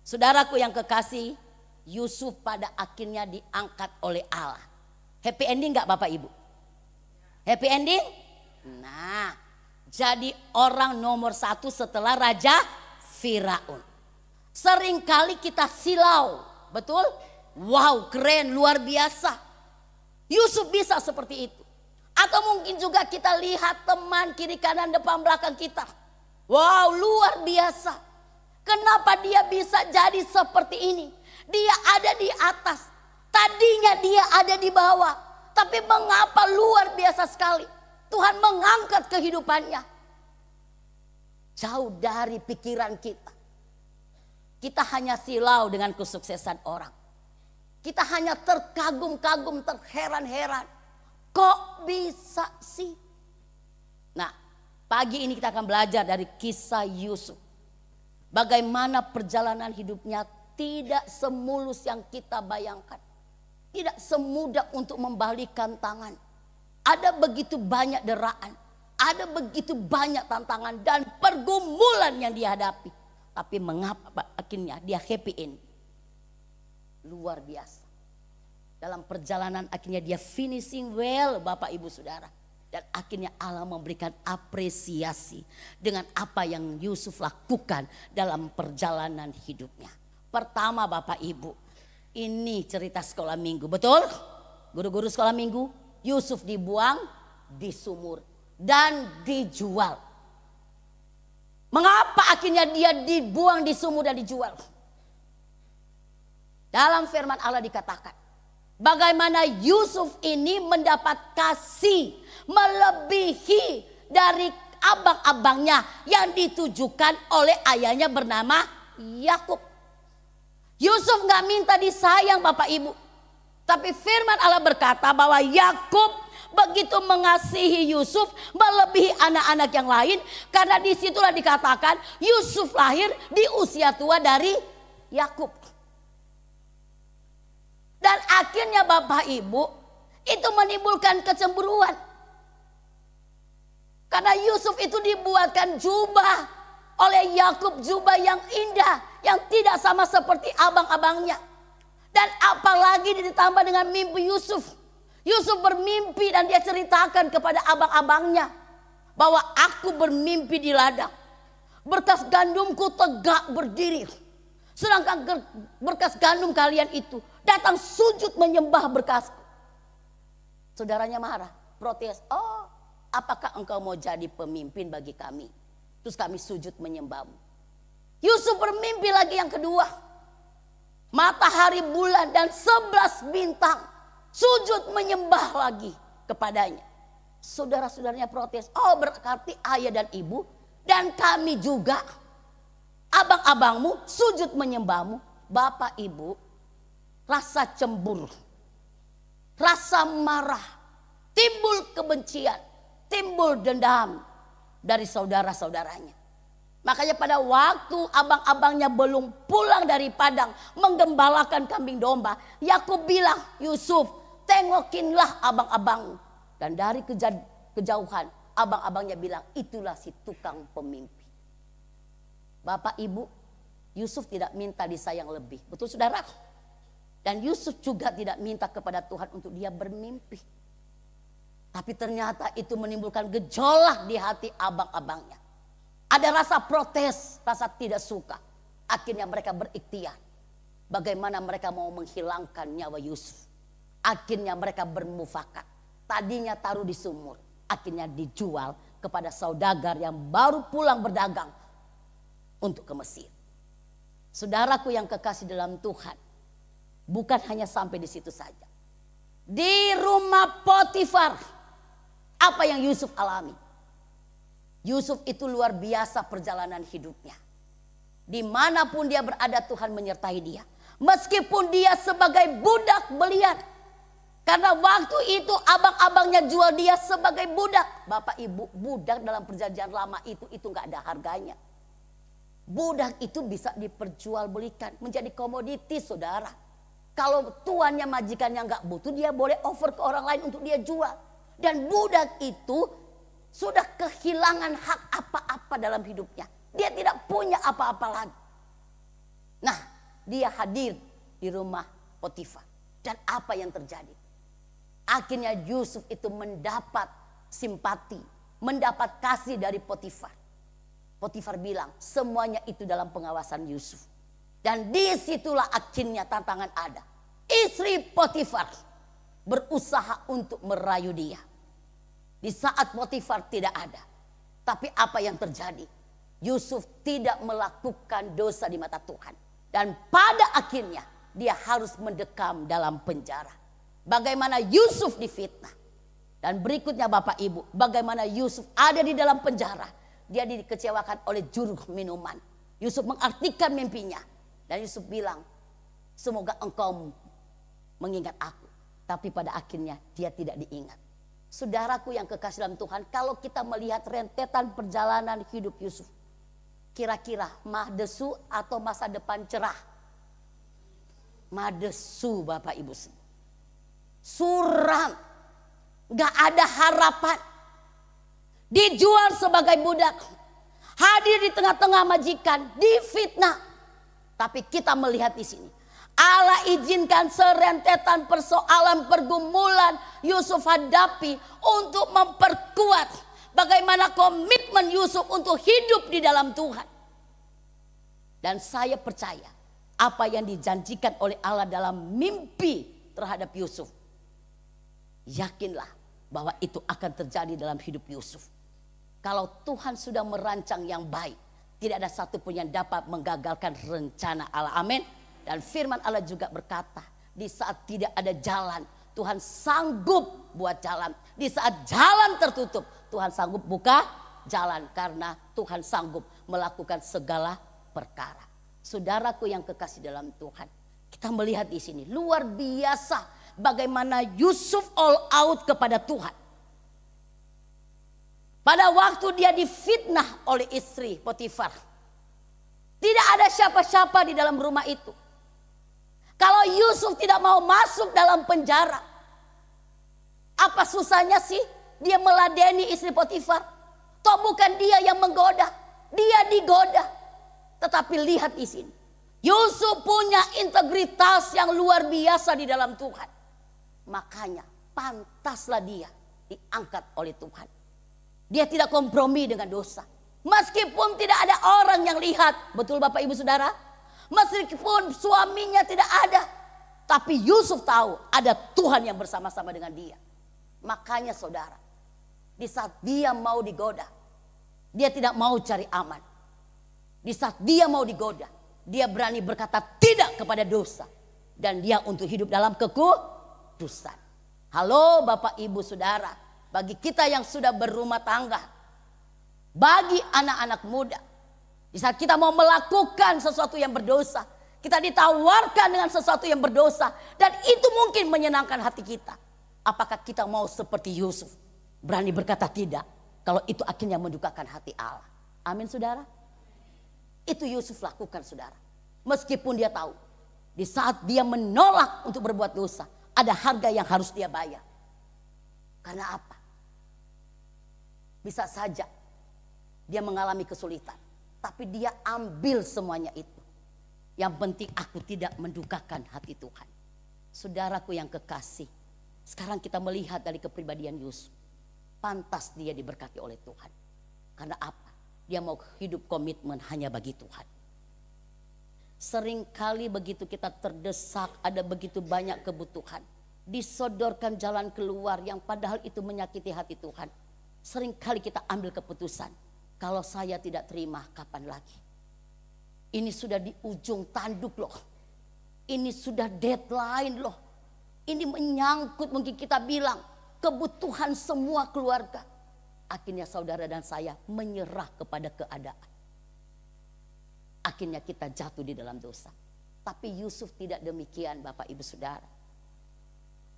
Saudaraku yang kekasih, Yusuf pada akhirnya diangkat oleh Allah. Happy ending gak Bapak Ibu? Happy ending? Nah, jadi orang nomor 1 setelah Raja Firaun. Seringkali kita silau, betul? Wow, keren, luar biasa. Yusuf bisa seperti itu. Atau mungkin juga kita lihat teman kiri kanan depan belakang kita. Wow, luar biasa. Kenapa dia bisa jadi seperti ini? Dia ada di atas. Tadinya dia ada di bawah. Tapi mengapa luar biasa sekali. Tuhan mengangkat kehidupannya. Jauh dari pikiran kita. Kita hanya silau dengan kesuksesan orang. Kita hanya terkagum-kagum, terheran-heran. Kok bisa sih? Nah, pagi ini kita akan belajar dari kisah Yusuf. Bagaimana perjalanan hidupnya tidak semulus yang kita bayangkan. Tidak semudah untuk membalikkan tangan. Ada begitu banyak deraan. Ada begitu banyak tantangan dan pergumulan yang dihadapi. Tapi mengapa akhirnya dia happy end? Luar biasa. Dalam perjalanan akhirnya dia finishing well Bapak Ibu Saudara. Dan akhirnya Allah memberikan apresiasi dengan apa yang Yusuf lakukan dalam perjalanan hidupnya. Pertama Bapak Ibu, ini cerita sekolah minggu, betul? Guru-guru sekolah minggu, Yusuf dibuang di sumur dan dijual. Mengapa akhirnya dia dibuang di sumur dan dijual? Dalam firman Allah dikatakan, bagaimana Yusuf ini mendapat kasih melebihi dari abang-abangnya yang ditujukan oleh ayahnya bernama Yakub. Yusuf gak minta disayang Bapak Ibu. Tapi firman Allah berkata bahwa Yakub begitu mengasihi Yusuf melebihi anak-anak yang lain. Karena disitulah dikatakan Yusuf lahir di usia tua dari Yakub. Dan akhirnya Bapak Ibu itu menimbulkan kecemburuan. Karena Yusuf itu dibuatkan jubah oleh Yakub, jubah yang indah, yang tidak sama seperti abang-abangnya. Dan apalagi ditambah dengan mimpi Yusuf. Yusuf bermimpi dan dia ceritakan kepada abang-abangnya bahwa aku bermimpi di ladang. Berkas gandumku tegak berdiri. Sedangkan berkas gandum kalian itu datang sujud menyembah berkasku. Saudaranya marah, protes. Oh, apakah engkau mau jadi pemimpin bagi kami? Terus kami sujud menyembahmu. Yusuf bermimpi lagi yang kedua. Matahari, bulan dan 11 bintang sujud menyembah lagi kepadanya. Saudara-saudaranya protes. Oh, berarti ayah dan ibu dan kami juga, abang-abangmu sujud menyembahmu. Bapak ibu, rasa cemburu, rasa marah, timbul kebencian, timbul dendam dari saudara-saudaranya. Makanya pada waktu abang-abangnya belum pulang dari padang menggembalakan kambing domba, Yakub bilang, Yusuf, tengokinlah abang-abangmu. Dan dari kejauhan abang-abangnya bilang, itulah si tukang pemimpi. Bapak ibu, Yusuf tidak minta disayang lebih. Betul saudara? Dan Yusuf juga tidak minta kepada Tuhan untuk dia bermimpi. Tapi ternyata itu menimbulkan gejolak di hati abang-abangnya. Ada rasa protes, rasa tidak suka. Akhirnya mereka berikhtiar. Bagaimana mereka mau menghilangkan nyawa Yusuf. Akhirnya mereka bermufakat. Tadinya taruh di sumur. Akhirnya dijual kepada saudagar yang baru pulang berdagang untuk ke Mesir. Saudaraku yang kekasih dalam Tuhan. Bukan hanya sampai di situ saja. Di rumah Potifar. Apa yang Yusuf alami? Yusuf itu luar biasa perjalanan hidupnya. Dimanapun dia berada Tuhan menyertai dia. Meskipun dia sebagai budak belian. Karena waktu itu abang-abangnya jual dia sebagai budak. Bapak ibu, budak dalam perjanjian lama itu gak ada harganya. Budak itu bisa diperjualbelikan menjadi komoditi, saudara. Kalau tuannya, majikannya gak butuh, dia boleh offer ke orang lain untuk dia jual. Dan budak itu sudah kehilangan hak apa-apa dalam hidupnya. Dia tidak punya apa-apa lagi. Nah, dia hadir di rumah Potifar. Dan apa yang terjadi? Akhirnya Yusuf itu mendapat simpati, mendapat kasih dari Potifar. Potifar bilang semuanya itu dalam pengawasan Yusuf. Dan disitulah akhirnya tantangan ada. Istri Potifar berusaha untuk merayu dia. Di saat Potifar tidak ada. Tapi apa yang terjadi? Yusuf tidak melakukan dosa di mata Tuhan. Dan pada akhirnya dia harus mendekam dalam penjara. Bagaimana Yusuf difitnah. Dan berikutnya Bapak Ibu, bagaimana Yusuf ada di dalam penjara. Dia dikecewakan oleh juru minuman. Yusuf mengartikan mimpinya. Dan Yusuf bilang, semoga engkau mengingat aku. Tapi pada akhirnya dia tidak diingat. Saudaraku yang kekasih dalam Tuhan, kalau kita melihat rentetan perjalanan hidup Yusuf, kira-kira mahdesu atau masa depan cerah? Mahdesu, Bapak Ibu. Suram. Gak ada harapan. Dijual sebagai budak. Hadir di tengah-tengah majikan. Difitnah. Tapi kita melihat di sini. Allah izinkan serentetan persoalan pergumulan Yusuf hadapi untuk memperkuat bagaimana komitmen Yusuf untuk hidup di dalam Tuhan. Dan saya percaya apa yang dijanjikan oleh Allah dalam mimpi terhadap Yusuf. Yakinlah bahwa itu akan terjadi dalam hidup Yusuf. Kalau Tuhan sudah merancang yang baik, tidak ada satupun yang dapat menggagalkan rencana Allah. Amin. Dan firman Allah juga berkata, di saat tidak ada jalan, Tuhan sanggup buat jalan. Di saat jalan tertutup, Tuhan sanggup buka jalan. Karena Tuhan sanggup melakukan segala perkara. Saudaraku yang kekasih dalam Tuhan, kita melihat di sini luar biasa bagaimana Yusuf all out kepada Tuhan. Pada waktu dia difitnah oleh istri Potifar, tidak ada siapa-siapa di dalam rumah itu. Kalau Yusuf tidak mau masuk dalam penjara, apa susahnya sih dia meladeni istri Potifar? Toh bukan dia yang menggoda, dia digoda. Tetapi lihat di sini, Yusuf punya integritas yang luar biasa di dalam Tuhan. Makanya pantaslah dia diangkat oleh Tuhan. Dia tidak kompromi dengan dosa. Meskipun tidak ada orang yang lihat, betul Bapak Ibu Saudara? Meskipun suaminya tidak ada, tapi Yusuf tahu ada Tuhan yang bersama-sama dengan dia. Makanya saudara, di saat dia mau digoda, dia tidak mau cari aman. Di saat dia mau digoda, dia berani berkata tidak kepada dosa. Dan dia untuk hidup dalam kekudusan. Halo Bapak Ibu Saudara, bagi kita yang sudah berumah tangga, bagi anak-anak muda, di saat kita mau melakukan sesuatu yang berdosa, kita ditawarkan dengan sesuatu yang berdosa, dan itu mungkin menyenangkan hati kita. Apakah kita mau seperti Yusuf, berani berkata tidak, kalau itu akhirnya mendukakan hati Allah? Amin saudara. Itu Yusuf lakukan saudara. Meskipun dia tahu, di saat dia menolak untuk berbuat dosa, ada harga yang harus dia bayar. Karena apa? Bisa saja dia mengalami kesulitan. Tapi dia ambil semuanya itu. Yang penting aku tidak mendukakan hati Tuhan. Saudaraku yang kekasih. Sekarang kita melihat dari kepribadian Yusuf. Pantas dia diberkati oleh Tuhan. Karena apa? Dia mau hidup komitmen hanya bagi Tuhan. Seringkali begitu kita terdesak, ada begitu banyak kebutuhan. Disodorkan jalan keluar yang padahal itu menyakiti hati Tuhan. Seringkali kita ambil keputusan. Kalau saya tidak terima, kapan lagi? Ini sudah di ujung tanduk loh. Ini sudah deadline loh. Ini menyangkut mungkin kita bilang kebutuhan semua keluarga. Akhirnya saudara dan saya menyerah kepada keadaan. Akhirnya kita jatuh di dalam dosa. Tapi Yusuf tidak demikian Bapak Ibu Saudara.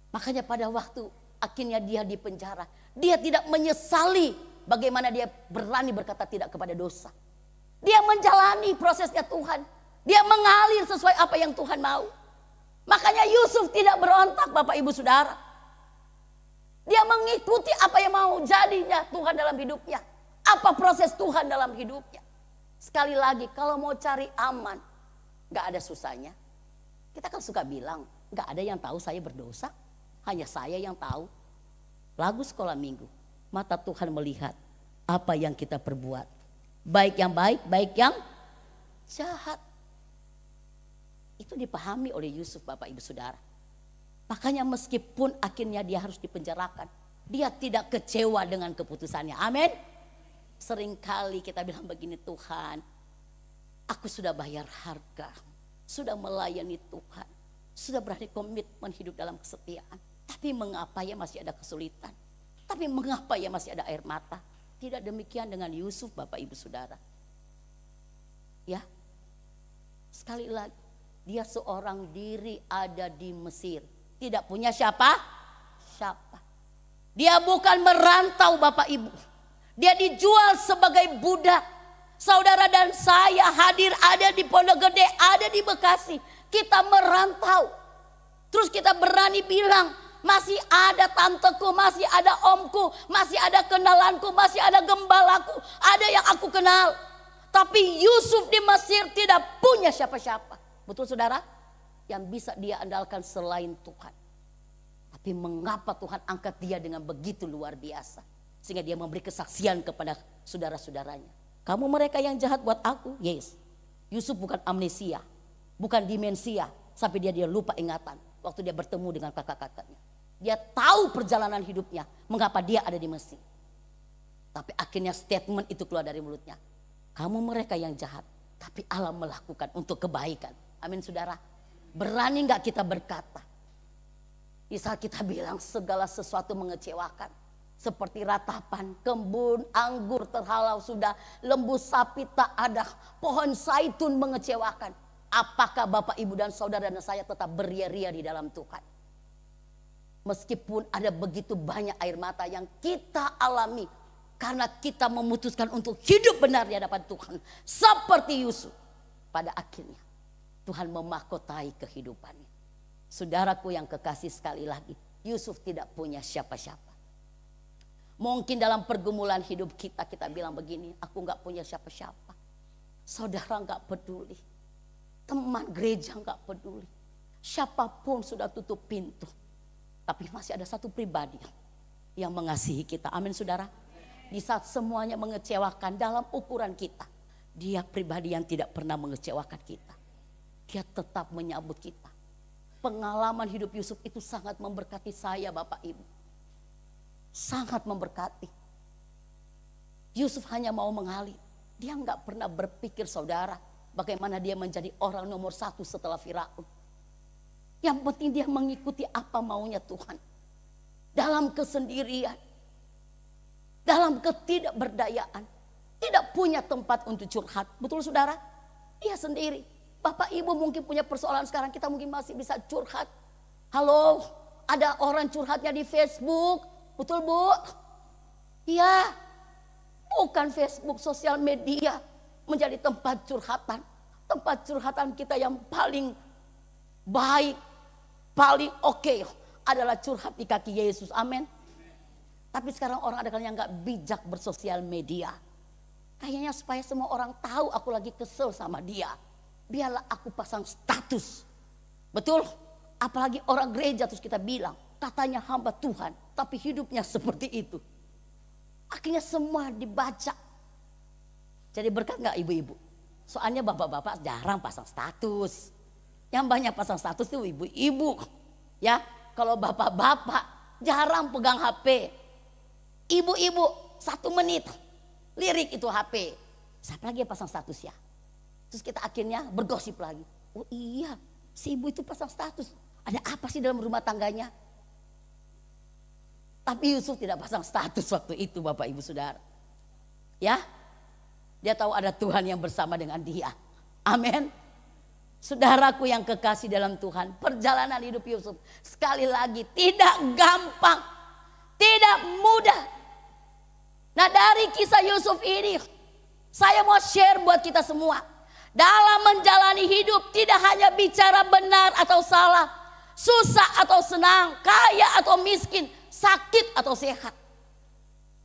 Makanya pada waktu akhirnya dia di penjara, dia tidak menyesali bagaimana dia berani berkata tidak kepada dosa. Dia menjalani prosesnya Tuhan. Dia mengalir sesuai apa yang Tuhan mau. Makanya Yusuf tidak berontak Bapak Ibu Saudara. Dia mengikuti apa yang mau jadinya Tuhan dalam hidupnya. Apa proses Tuhan dalam hidupnya. Sekali lagi kalau mau cari aman, gak ada susahnya. Kita kan suka bilang, gak ada yang tahu saya berdosa. Hanya saya yang tahu. Lagu sekolah minggu. Mata Tuhan melihat apa yang kita perbuat. Baik yang baik, baik yang jahat. Itu dipahami oleh Yusuf Bapak Ibu Saudara. Makanya meskipun akhirnya dia harus dipenjarakan, dia tidak kecewa dengan keputusannya. Amin. Seringkali kita bilang begini, Tuhan, aku sudah bayar harga, sudah melayani Tuhan, sudah berani komitmen hidup dalam kesetiaan. Tapi mengapa ya masih ada kesulitan? Tapi mengapa ya masih ada air mata? Tidak demikian dengan Yusuf Bapak Ibu Saudara. Ya, sekali lagi, dia seorang diri ada di Mesir. Tidak punya siapa? Dia bukan merantau Bapak Ibu. Dia dijual sebagai budak. Saudara dan saya hadir ada di Pondok Gede, ada di Bekasi. Kita merantau. Terus kita berani bilang, masih ada tanteku, masih ada omku, masih ada kenalanku, masih ada gembalaku, ada yang aku kenal. Tapi Yusuf di Mesir tidak punya siapa-siapa. Betul saudara? Yang bisa dia andalkan selain Tuhan. Tapi mengapa Tuhan angkat dia dengan begitu luar biasa? Sehingga dia memberi kesaksian kepada saudara-saudaranya. Kamu mereka yang jahat buat aku? Yes. Yusuf bukan amnesia, bukan demensia. Sampai dia lupa ingatan waktu dia bertemu dengan kakak-kakaknya. Dia tahu perjalanan hidupnya, mengapa dia ada di Mesir. Tapi akhirnya statement itu keluar dari mulutnya. Kamu mereka yang jahat, tapi Allah melakukan untuk kebaikan. Amin saudara. Berani gak kita berkata? Di saat kita bilang segala sesuatu mengecewakan. Seperti ratapan, kebun, anggur terhalau sudah, lembu sapi tak ada, pohon zaitun mengecewakan. Apakah Bapak, Ibu dan Saudara dan saya tetap beria-ria di dalam Tuhan? Meskipun ada begitu banyak air mata yang kita alami. Karena kita memutuskan untuk hidup benar di hadapan Tuhan. Seperti Yusuf. Pada akhirnya Tuhan memahkotai kehidupannya. Saudaraku yang kekasih sekali lagi. Yusuf tidak punya siapa-siapa. Mungkin dalam pergumulan hidup kita bilang begini. Aku gak punya siapa-siapa. Saudara gak peduli. Teman gereja gak peduli. Siapapun sudah tutup pintu. Tapi masih ada satu pribadi yang mengasihi kita. Amin saudara. Di saat semuanya mengecewakan dalam ukuran kita. Dia pribadi yang tidak pernah mengecewakan kita. Dia tetap menyambut kita. Pengalaman hidup Yusuf itu sangat memberkati saya Bapak Ibu. Sangat memberkati. Yusuf hanya mau mengalir. Dia nggak pernah berpikir saudara. Bagaimana dia menjadi orang nomor 1 setelah Firaun. Yang penting dia mengikuti apa maunya Tuhan. Dalam kesendirian. Dalam ketidakberdayaan. Tidak punya tempat untuk curhat. Betul saudara? Dia sendiri. Bapak Ibu mungkin punya persoalan sekarang. Kita mungkin masih bisa curhat. Halo, ada orang curhatnya di Facebook. Betul Bu? Iya. Bukan Facebook, sosial media menjadi tempat curhatan. Tempat curhatan kita yang paling baik, paling oke adalah curhat di kaki Yesus. Amin. Tapi sekarang orang ada yang gak bijak bersosial media. Kayaknya supaya semua orang tahu aku lagi kesel sama dia. Biarlah aku pasang status. Betul? Apalagi orang gereja terus kita bilang. Katanya hamba Tuhan. Tapi hidupnya seperti itu. Akhirnya semua dibaca. Jadi berkat gak ibu-ibu? Soalnya bapak-bapak jarang pasang status. Yang banyak pasang status itu ibu-ibu. Ya, kalau bapak-bapak jarang pegang HP. Ibu-ibu 1 menit lirik itu HP. Siapa lagi yang pasang status ya? Terus kita akhirnya bergosip lagi. Oh iya, si ibu itu pasang status. Ada apa sih dalam rumah tangganya? Tapi Yusuf tidak pasang status waktu itu Bapak Ibu Saudara. Ya, dia tahu ada Tuhan yang bersama dengan dia. Amin. Saudaraku yang kekasih dalam Tuhan, perjalanan hidup Yusuf sekali lagi tidak gampang, tidak mudah. Nah, dari kisah Yusuf ini saya mau share buat kita semua. Dalam menjalani hidup tidak hanya bicara benar atau salah, susah atau senang, kaya atau miskin, sakit atau sehat.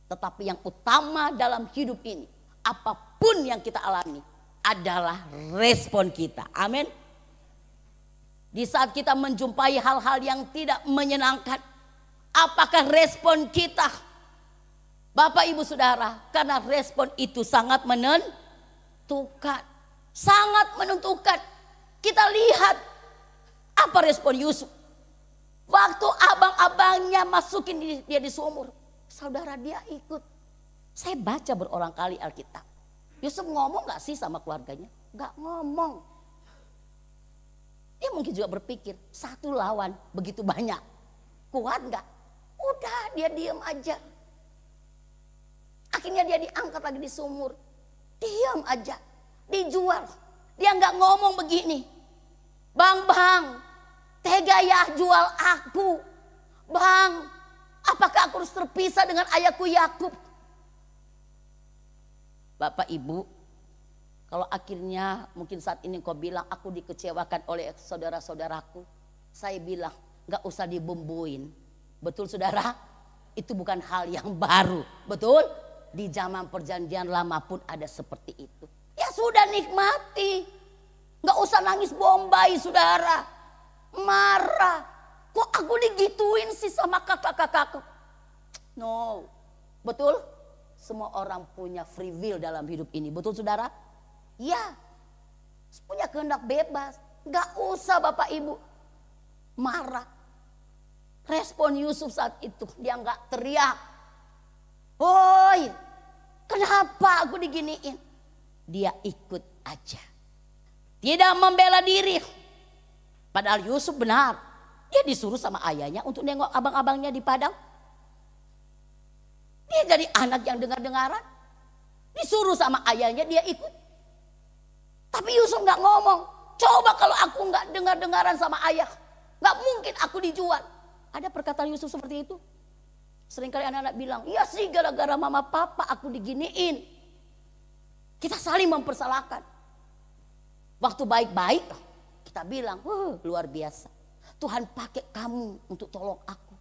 Tetapi yang utama dalam hidup ini, apapun yang kita alami, adalah respon kita. Amin. Di saat kita menjumpai hal-hal yang tidak menyenangkan, apakah respon kita? Bapak Ibu Saudara, karena respon itu sangat menentukan. Sangat menentukan. Kita lihat apa respon Yusuf. Waktu abang-abangnya masukin dia di sumur, saudara, dia ikut. Saya baca berulang kali Alkitab. Yusuf ngomong gak sih sama keluarganya? Gak ngomong. Dia mungkin juga berpikir, satu lawan begitu banyak, kuat gak? Udah, dia diam aja. Akhirnya dia diangkat lagi di sumur. Diam aja, dijual. Dia gak ngomong begini, Bang, tega ya jual aku. Bang, apakah aku harus terpisah dengan ayahku Yakub? Bapak Ibu, kalau akhirnya mungkin saat ini kau bilang aku dikecewakan oleh saudara-saudaraku, saya bilang gak usah dibumbuin. Betul saudara? Itu bukan hal yang baru. Betul? Di zaman perjanjian lama pun ada seperti itu. Ya sudah, nikmati. Gak usah nangis bombay saudara. Marah. Kok aku digituin sih sama kakak-kakakku? No. Betul? Semua orang punya free will dalam hidup ini. Betul saudara? Ya. Punya kehendak bebas. Gak usah Bapak Ibu marah. Respon Yusuf saat itu, dia gak teriak. Woi, kenapa aku diginiin? Dia ikut aja. Tidak membela diri. Padahal Yusuf benar. Dia disuruh sama ayahnya untuk nengok abang-abangnya di padang. Dia jadi anak yang dengar-dengaran. Disuruh sama ayahnya, dia ikut. Tapi Yusuf gak ngomong. Coba kalau aku gak dengar-dengaran sama ayah, gak mungkin aku dijual. Ada perkataan Yusuf seperti itu. Seringkali anak-anak bilang, iya sih gara-gara mama papa aku diginiin. Kita saling mempersalahkan. Waktu baik-baik kita bilang, luar biasa. Tuhan pakai kamu untuk tolong aku.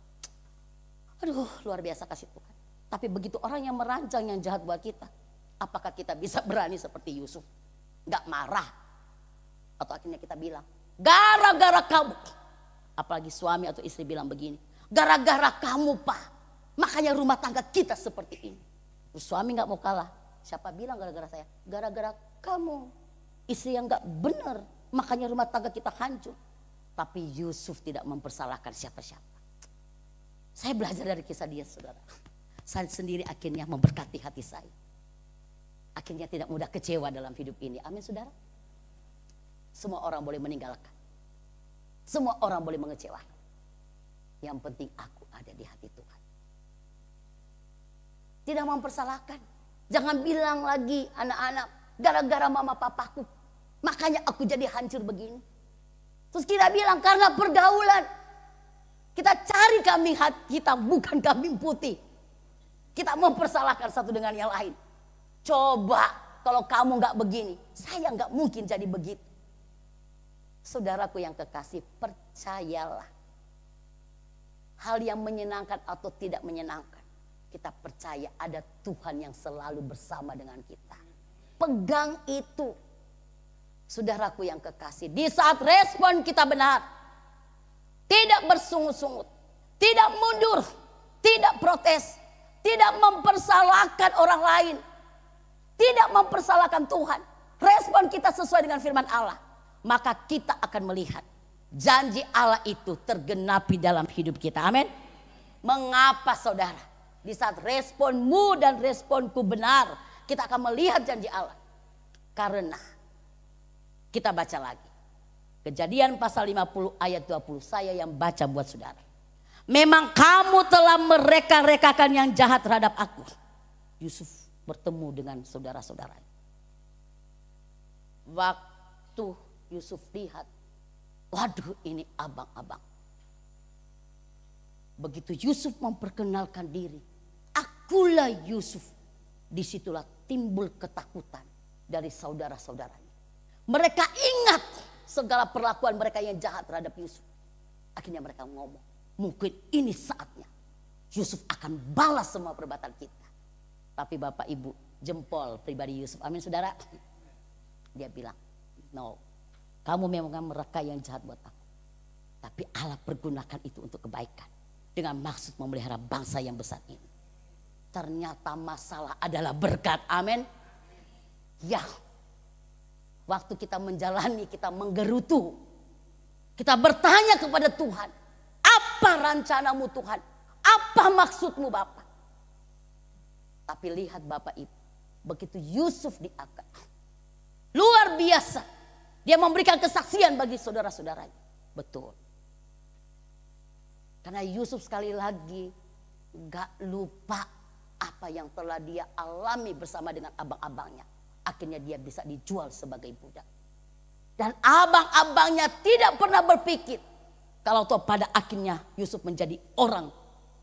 Aduh, luar biasa kasih Tuhan. Tapi begitu orang yang merancang yang jahat buat kita, apakah kita bisa berani seperti Yusuf? Gak marah. Atau akhirnya kita bilang, gara-gara kamu. Apalagi suami atau istri bilang begini, gara-gara kamu Pak, makanya rumah tangga kita seperti ini. Terus suami gak mau kalah. Siapa bilang gara-gara saya? Gara-gara kamu. Istri yang gak benar, makanya rumah tangga kita hancur. Tapi Yusuf tidak mempersalahkan siapa-siapa. Saya belajar dari kisah dia saudara. Saya sendiri akhirnya memberkati hati saya. Akhirnya tidak mudah kecewa dalam hidup ini. Amin saudara. Semua orang boleh meninggalkan. Semua orang boleh mengecewakan. Yang penting aku ada di hati Tuhan. Tidak mempersalahkan. Jangan bilang lagi anak-anak, gara-gara mama papaku, makanya aku jadi hancur begini. Terus kita bilang karena pergaulan. Kita cari kambing hitam bukan kambing putih. Kita mempersalahkan satu dengan yang lain. Coba kalau kamu gak begini, saya gak mungkin jadi begitu. Saudaraku yang kekasih, percayalah. Hal yang menyenangkan atau tidak menyenangkan, kita percaya ada Tuhan yang selalu bersama dengan kita. Pegang itu. Saudaraku yang kekasih, di saat respon kita benar, tidak bersungut-sungut, tidak mundur, tidak protes, tidak mempersalahkan orang lain, tidak mempersalahkan Tuhan. Respon kita sesuai dengan firman Allah. Maka kita akan melihat janji Allah itu tergenapi dalam hidup kita. Amin. Mengapa saudara? Di saat responmu dan responku benar, kita akan melihat janji Allah. Karena kita baca lagi. Kejadian pasal 50 ayat 20. Saya yang baca buat saudara. Memang kamu telah mereka-rekakan yang jahat terhadap aku. Yusuf bertemu dengan saudara-saudaranya. Waktu Yusuf lihat, waduh ini abang-abang. Begitu Yusuf memperkenalkan diri, akulah Yusuf. Disitulah timbul ketakutan dari saudara-saudaranya. Mereka ingat segala perlakuan mereka yang jahat terhadap Yusuf. Akhirnya mereka ngomong, mungkin ini saatnya Yusuf akan balas semua perbuatan kita. Tapi Bapak Ibu, jempol pribadi Yusuf, amin saudara. Dia bilang, no, kamu memang mereka yang jahat buat aku. Tapi Allah pergunakan itu untuk kebaikan. Dengan maksud memelihara bangsa yang besar ini. Ternyata masalah adalah berkat, amin. Ya, waktu kita menjalani, kita menggerutu. Kita bertanya kepada Tuhan, apa rencanamu Tuhan? Apa maksudmu Bapak? Tapi lihat Bapak Ibu, begitu Yusuf diangkat, luar biasa. Dia memberikan kesaksian bagi saudara-saudaranya. Betul. Karena Yusuf sekali lagi gak lupa apa yang telah dia alami bersama dengan abang-abangnya. Akhirnya dia bisa dijual sebagai budak. Dan abang-abangnya tidak pernah berpikir kalau toh pada akhirnya Yusuf menjadi orang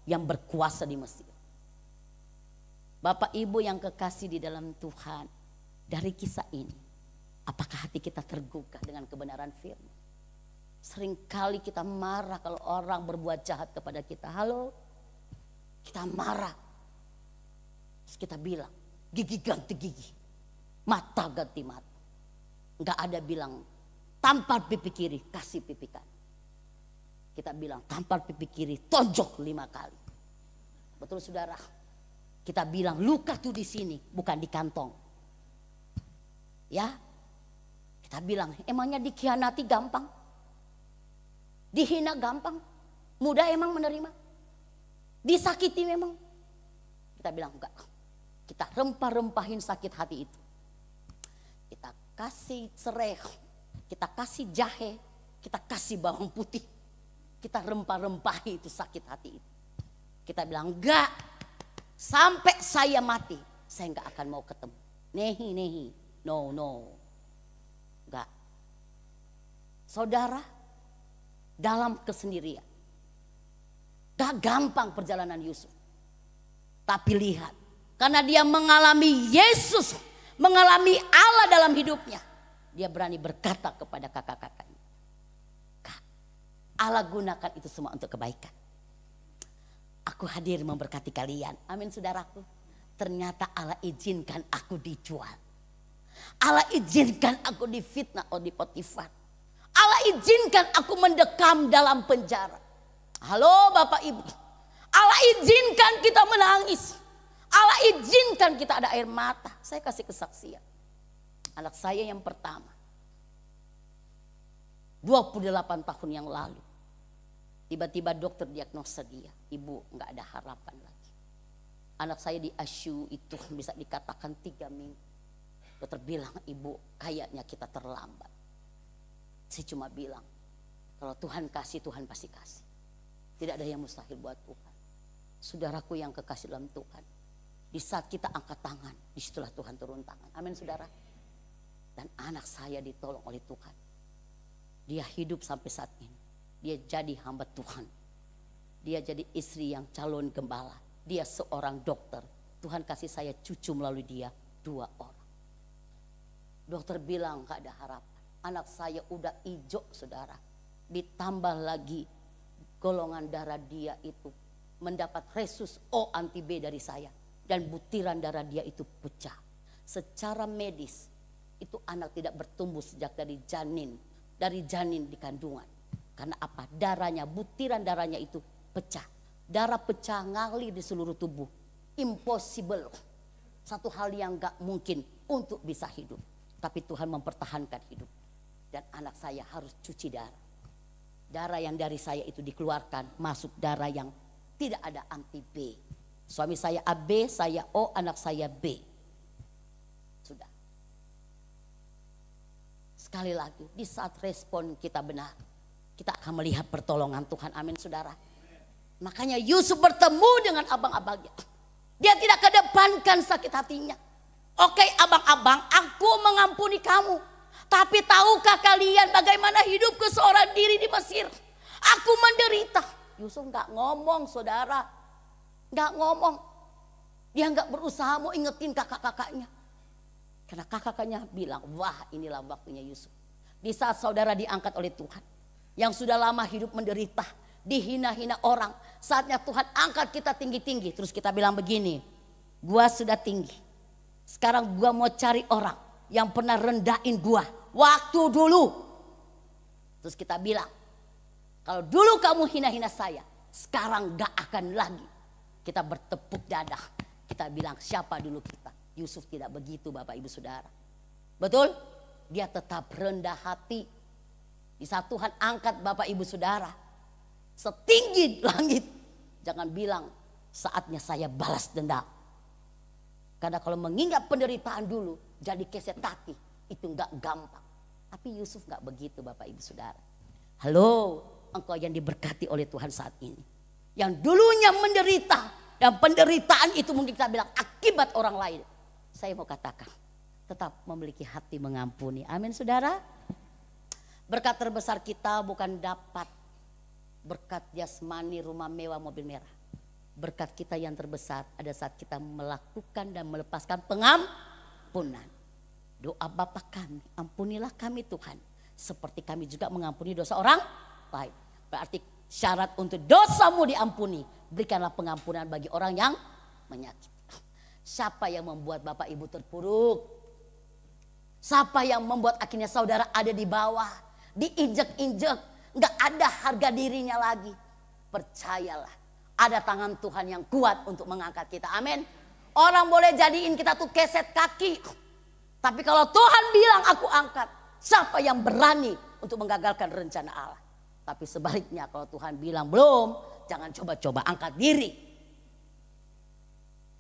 yang berkuasa di Mesir. Bapak Ibu yang kekasih di dalam Tuhan, dari kisah ini, apakah hati kita tergugah dengan kebenaran firman? Seringkali kita marah kalau orang berbuat jahat kepada kita. Halo, kita marah. Terus kita bilang, gigi ganti gigi, mata ganti mata. Enggak ada bilang, tampar pipi kiri, kasih pipi kanan. Kita bilang, tampar pipi kiri, tonjok 5 kali. Betul saudara? Kita bilang, luka tuh di sini, bukan di kantong. Ya, kita bilang, emangnya dikhianati gampang? Dihina gampang? Mudah emang menerima? Disakiti memang? Kita bilang enggak. Kita rempah-rempahin sakit hati itu. Kita kasih serai, kita kasih jahe, kita kasih bawang putih. Kita rempah-rempahi itu sakit hati itu. Kita bilang enggak. Sampai saya mati, saya enggak akan mau ketemu. Nehi. No. Enggak. Saudara, dalam kesendirian. Gak gampang perjalanan Yusuf. Tapi lihat, karena dia mengalami Yesus, mengalami Allah dalam hidupnya, dia berani berkata kepada kakak-kakaknya, Kak, Allah gunakan itu semua untuk kebaikan. Aku hadir memberkati kalian. Amin saudaraku. Ternyata Allah izinkan aku dijual. Allah izinkan aku difitnah oleh Potifar. Allah izinkan aku mendekam dalam penjara. Halo Bapak Ibu. Allah izinkan kita menangis. Allah izinkan kita ada air mata. Saya kasih kesaksian. Anak saya yang pertama. 28 tahun yang lalu. Tiba-tiba dokter diagnosa dia. Ibu gak ada harapan lagi. Anak saya di ICU itu bisa dikatakan 3 minggu. Dokter bilang, ibu kayaknya kita terlambat. Saya cuma bilang, kalau Tuhan kasih, Tuhan pasti kasih. Tidak ada yang mustahil buat Tuhan. Saudaraku yang kekasih dalam Tuhan. Di saat kita angkat tangan, disitulah Tuhan turun tangan. Amin saudara. Dan anak saya ditolong oleh Tuhan. Dia hidup sampai saat ini. Dia jadi hamba Tuhan. Dia jadi istri yang calon gembala. Dia seorang dokter. Tuhan kasih saya cucu melalui dia 2 orang. Dokter bilang gak ada harapan. Anak saya udah hijau saudara. Ditambah lagi golongan darah dia itu mendapat resus O anti B dari saya. Dan butiran darah dia itu pecah. Secara medis itu anak tidak bertumbuh sejak dari janin. Dari janin di kandungan. Karena apa? Darahnya, butiran darahnya itu pecah. Darah pecah ngalir di seluruh tubuh. Impossible. Satu hal yang gak mungkin untuk bisa hidup. Tapi Tuhan mempertahankan hidup. Dan anak saya harus cuci darah. Darah yang dari saya itu dikeluarkan, masuk darah yang tidak ada anti B. Suami saya AB, saya O, anak saya B. Sudah. Sekali lagi, di saat respon kita benar, kita akan melihat pertolongan Tuhan. Amin saudara. Makanya Yusuf bertemu dengan abang-abangnya. Dia tidak kedepankan sakit hatinya. Oke abang-abang, aku mengampuni kamu. Tapi tahukah kalian bagaimana hidupku seorang diri di Mesir? Aku menderita. Yusuf gak ngomong saudara. Gak ngomong. Dia gak berusaha mau ingetin kakak-kakaknya. Karena kakak-kakaknya bilang, wah inilah waktunya Yusuf. Di saat saudara diangkat oleh Tuhan. Yang sudah lama hidup menderita. Dihina-hina orang. Saatnya Tuhan angkat kita tinggi-tinggi. Terus kita bilang begini. Gua sudah tinggi. Sekarang gua mau cari orang yang pernah rendahin gua. Waktu dulu. Terus kita bilang. Kalau dulu kamu hina-hina saya. Sekarang gak akan lagi. Kita bertepuk dada. Kita bilang siapa dulu kita. Yusuf tidak begitu Bapak Ibu Saudara. Betul? Dia tetap rendah hati. Di saat Tuhan angkat Bapak Ibu Saudara. Setinggi langit. Jangan bilang saatnya saya balas dendam. Karena kalau mengingat penderitaan dulu. Jadi keset hati. Itu gak gampang. Tapi Yusuf gak begitu Bapak Ibu Saudara. Halo, engkau yang diberkati oleh Tuhan saat ini. Yang dulunya menderita. Dan penderitaan itu mungkin kita bilang akibat orang lain. Saya mau katakan. Tetap memiliki hati mengampuni. Amin saudara. Berkat terbesar kita bukan dapat. Berkat jasmani, rumah mewah, mobil merah. Berkat kita yang terbesar ada saat kita melakukan dan melepaskan pengampunan. Doa Bapa kami, ampunilah kami Tuhan. Seperti kami juga mengampuni dosa orang lain. Berarti syarat untuk dosamu diampuni. Berikanlah pengampunan bagi orang yang menyakiti. Siapa yang membuat Bapak Ibu terpuruk? Siapa yang membuat akhirnya saudara ada di bawah? Diinjek-injek. Gak ada harga dirinya lagi. Percayalah. Ada tangan Tuhan yang kuat untuk mengangkat kita. Amin. Orang boleh jadiin kita tuh keset kaki. Tapi kalau Tuhan bilang aku angkat. Siapa yang berani untuk menggagalkan rencana Allah? Tapi sebaliknya kalau Tuhan bilang belum. Jangan coba-coba angkat diri.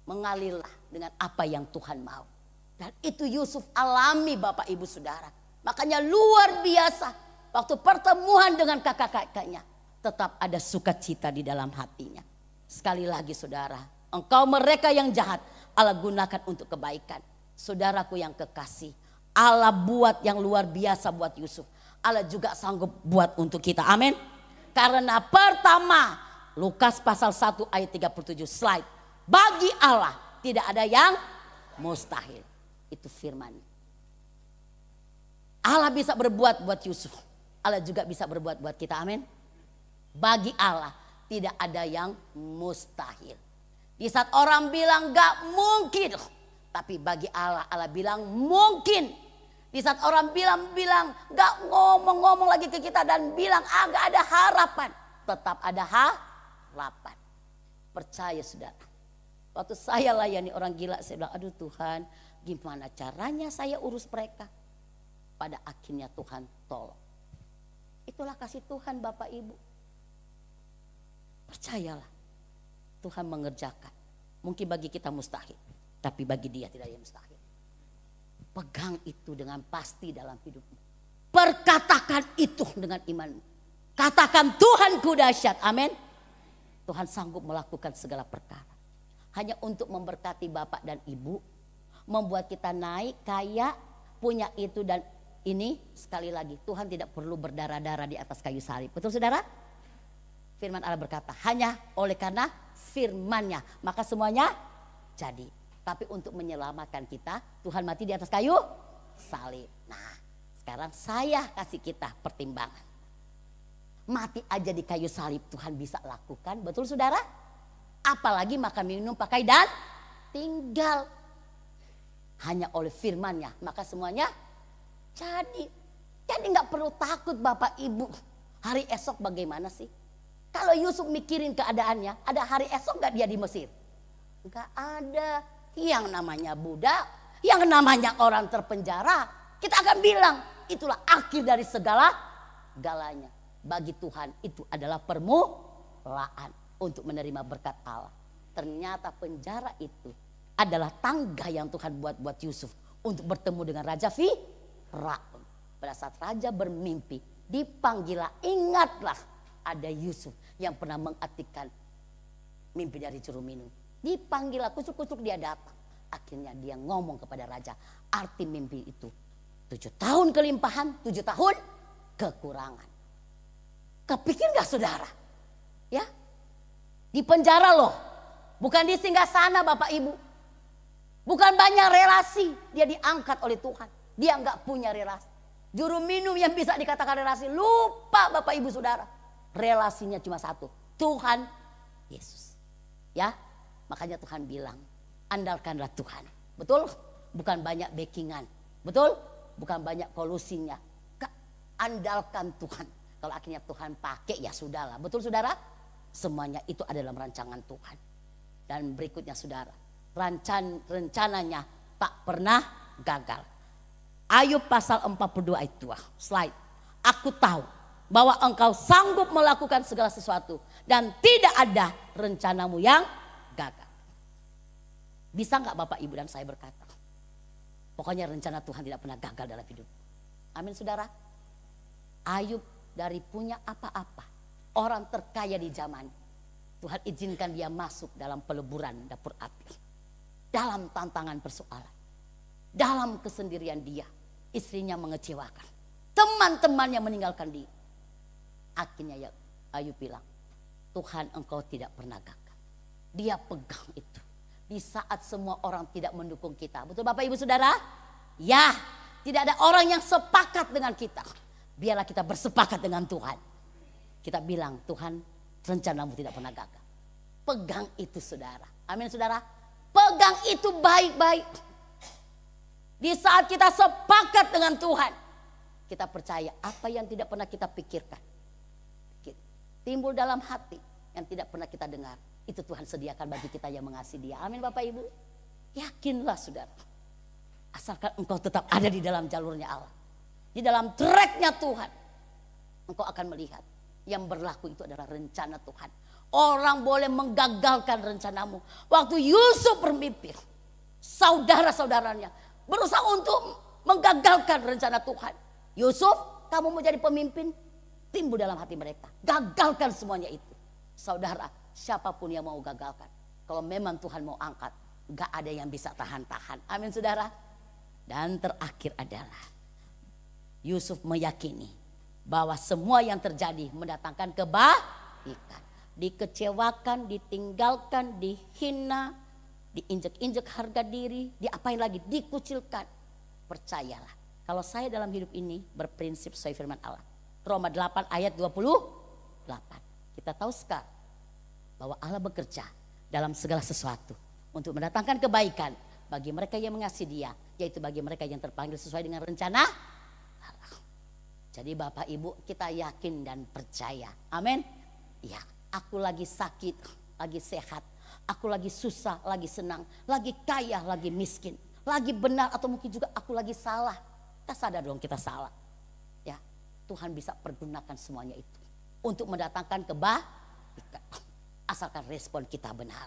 Mengalirlah dengan apa yang Tuhan mau. Dan itu Yusuf alami Bapak Ibu Saudara. Makanya luar biasa. Waktu pertemuan dengan kakak-kakaknya. Tetap ada sukacita di dalam hatinya. Sekali lagi saudara. Engkau mereka yang jahat. Allah gunakan untuk kebaikan. Saudaraku yang kekasih. Allah buat yang luar biasa buat Yusuf. Allah juga sanggup buat untuk kita. Amin. Karena pertama. Lukas pasal 1 ayat 37 slide. Bagi Allah tidak ada yang mustahil. Itu firman. Allah bisa berbuat buat Yusuf. Allah juga bisa berbuat buat kita. Amin. Bagi Allah tidak ada yang mustahil. Di saat orang bilang gak mungkin. Tapi bagi Allah, Allah bilang mungkin. Di saat orang bilang gak ngomong-ngomong lagi ke kita dan bilang gak ada harapan. Tetap ada harapan. Percaya saudara. Waktu saya layani orang gila saya bilang aduh Tuhan gimana caranya saya urus mereka. Pada akhirnya Tuhan tolong. Itulah kasih Tuhan Bapak Ibu. Percayalah. Tuhan mengerjakan. Mungkin bagi kita mustahil. Tapi bagi dia tidak ada yang mustahil. Pegang itu dengan pasti dalam hidupmu. Perkatakan itu dengan imanmu. Katakan Tuhanku dahsyat. Amin. Tuhan sanggup melakukan segala perkara. Hanya untuk memberkati Bapak dan Ibu. Membuat kita naik, kaya, punya itu dan ini. Sekali lagi Tuhan tidak perlu berdarah-darah di atas kayu salib. Betul saudara? Firman Allah berkata hanya oleh karena firman-Nya. Maka semuanya jadi. Tapi untuk menyelamatkan kita Tuhan mati di atas kayu salib. Nah sekarang saya kasih kita pertimbangan. Mati aja di kayu salib Tuhan bisa lakukan. Betul saudara? Apalagi makan minum pakai dan tinggal. Hanya oleh firman-Nya. Maka semuanya jadi. Jadi gak perlu takut Bapak Ibu. Hari esok bagaimana sih? Kalau Yusuf mikirin keadaannya. Ada hari esok gak dia di Mesir? Gak ada. Yang namanya budak. Yang namanya orang terpenjara. Kita akan bilang. Itulah akhir dari segala galanya. Bagi Tuhan itu adalah permulaan. Untuk menerima berkat Allah. Ternyata penjara itu adalah tangga yang Tuhan buat Yusuf. Untuk bertemu dengan Raja Firaun. Pada saat Raja bermimpi. Dipanggillah, ingatlah ada Yusuf yang pernah mengartikan mimpi dari juru minum. Dipanggillah, kucuk-kucuk dia datang. Akhirnya dia ngomong kepada Raja. Arti mimpi itu. 7 tahun kelimpahan, 7 tahun kekurangan. Kepikir gak saudara? Ya, di penjara loh, bukan di singgasana Bapak Ibu. Bukan banyak relasi, dia diangkat oleh Tuhan. Dia gak punya relasi. Juru minum yang bisa dikatakan relasi, lupa Bapak Ibu Saudara. Relasinya cuma satu, Tuhan Yesus. Ya, makanya Tuhan bilang, andalkanlah Tuhan. Betul? Bukan banyak backingan. Betul? Bukan banyak kolusinya. Andalkan Tuhan. Kalau akhirnya Tuhan pakai ya sudahlah. Betul saudara? Semuanya itu adalah rancangan Tuhan. Dan berikutnya saudara, rencananya tak pernah gagal. Ayub pasal 42 ayat 2. Slide. Aku tahu bahwa engkau sanggup melakukan segala sesuatu. Dan tidak ada rencanamu yang gagal. Bisa gak Bapak Ibu dan saya berkata, pokoknya rencana Tuhan tidak pernah gagal dalam hidup. Amin saudara. Ayub dari punya apa-apa, orang terkaya di zaman, Tuhan izinkan dia masuk dalam peleburan dapur api. Dalam tantangan persoalan, dalam kesendirian dia, istrinya mengecewakan, teman-temannya meninggalkan dia. Akhirnya ya Ayub bilang, Tuhan engkau tidak pernah gagal. Dia pegang itu. Di saat semua orang tidak mendukung kita. Betul Bapak Ibu Saudara? Ya, tidak ada orang yang sepakat dengan kita. Biarlah kita bersepakat dengan Tuhan. Kita bilang, Tuhan rencanamu tidak pernah gagal. Pegang itu saudara. Amin saudara. Pegang itu baik-baik. Di saat kita sepakat dengan Tuhan, kita percaya apa yang tidak pernah kita pikirkan, timbul dalam hati yang tidak pernah kita dengar, itu Tuhan sediakan bagi kita yang mengasihi Dia. Amin Bapak Ibu. Yakinlah saudara. Asalkan engkau tetap ada di dalam jalurnya Allah, di dalam tracknya Tuhan, engkau akan melihat yang berlaku itu adalah rencana Tuhan. Orang boleh menggagalkan rencanamu. Waktu Yusuf bermimpi, saudara-saudaranya berusaha untuk menggagalkan rencana Tuhan. Yusuf, kamu mau jadi pemimpin? Timbul dalam hati mereka, gagalkan semuanya itu. Saudara, siapapun yang mau gagalkan, kalau memang Tuhan mau angkat, gak ada yang bisa tahan-tahan. Amin saudara. Dan terakhir adalah Yusuf meyakini bahwa semua yang terjadi mendatangkan kebaikan. Dikecewakan, ditinggalkan, dihina, diinjek-injek harga diri, diapain lagi, dikucilkan. Percayalah, kalau saya dalam hidup ini berprinsip sesuai firman Allah. Roma 8 ayat 28. Kita tahu sekarang bahwa Allah bekerja dalam segala sesuatu untuk mendatangkan kebaikan bagi mereka yang mengasihi Dia, yaitu bagi mereka yang terpanggil sesuai dengan rencana Allah. Jadi Bapak Ibu, kita yakin dan percaya. Amin. Ya, aku lagi sakit, lagi sehat, aku lagi susah, lagi senang, lagi kaya, lagi miskin, lagi benar atau mungkin juga aku lagi salah. Kita sadar dong kita salah. Ya, Tuhan bisa pergunakan semuanya itu untuk mendatangkan kebaikan. Asalkan respon kita benar.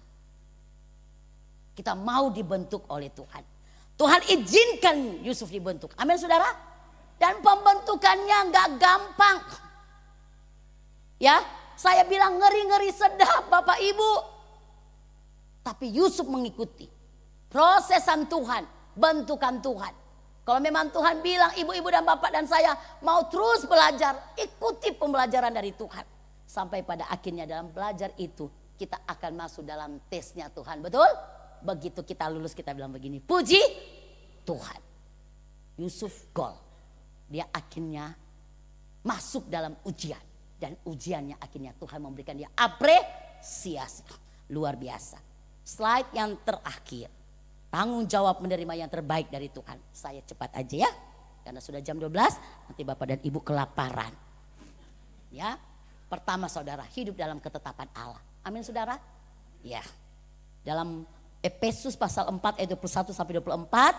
Kita mau dibentuk oleh Tuhan. Tuhan izinkan Yusuf dibentuk. Amin saudara. Dan pembentukannya gak gampang. Ya, saya bilang ngeri-ngeri sedap Bapak Ibu. Tapi Yusuf mengikuti prosesan Tuhan, bentukan Tuhan. Kalau memang Tuhan bilang ibu-ibu dan bapak dan saya mau terus belajar, ikuti pembelajaran dari Tuhan. Sampai pada akhirnya dalam belajar itu kita akan masuk dalam tesnya Tuhan. Betul? Begitu kita lulus kita bilang begini, puji Tuhan. Yusuf gol. Dia akhirnya masuk dalam ujian. Dan ujiannya akhirnya Tuhan memberikan dia apresiasi. Luar biasa. Slide yang terakhir. Tanggung jawab menerima yang terbaik dari Tuhan. Saya cepat aja ya. Karena sudah jam 12. Nanti Bapak dan Ibu kelaparan. Ya. Pertama saudara, hidup dalam ketetapan Allah. Amin saudara. Ya. Dalam Efesus pasal 4 ayat 21 sampai 24.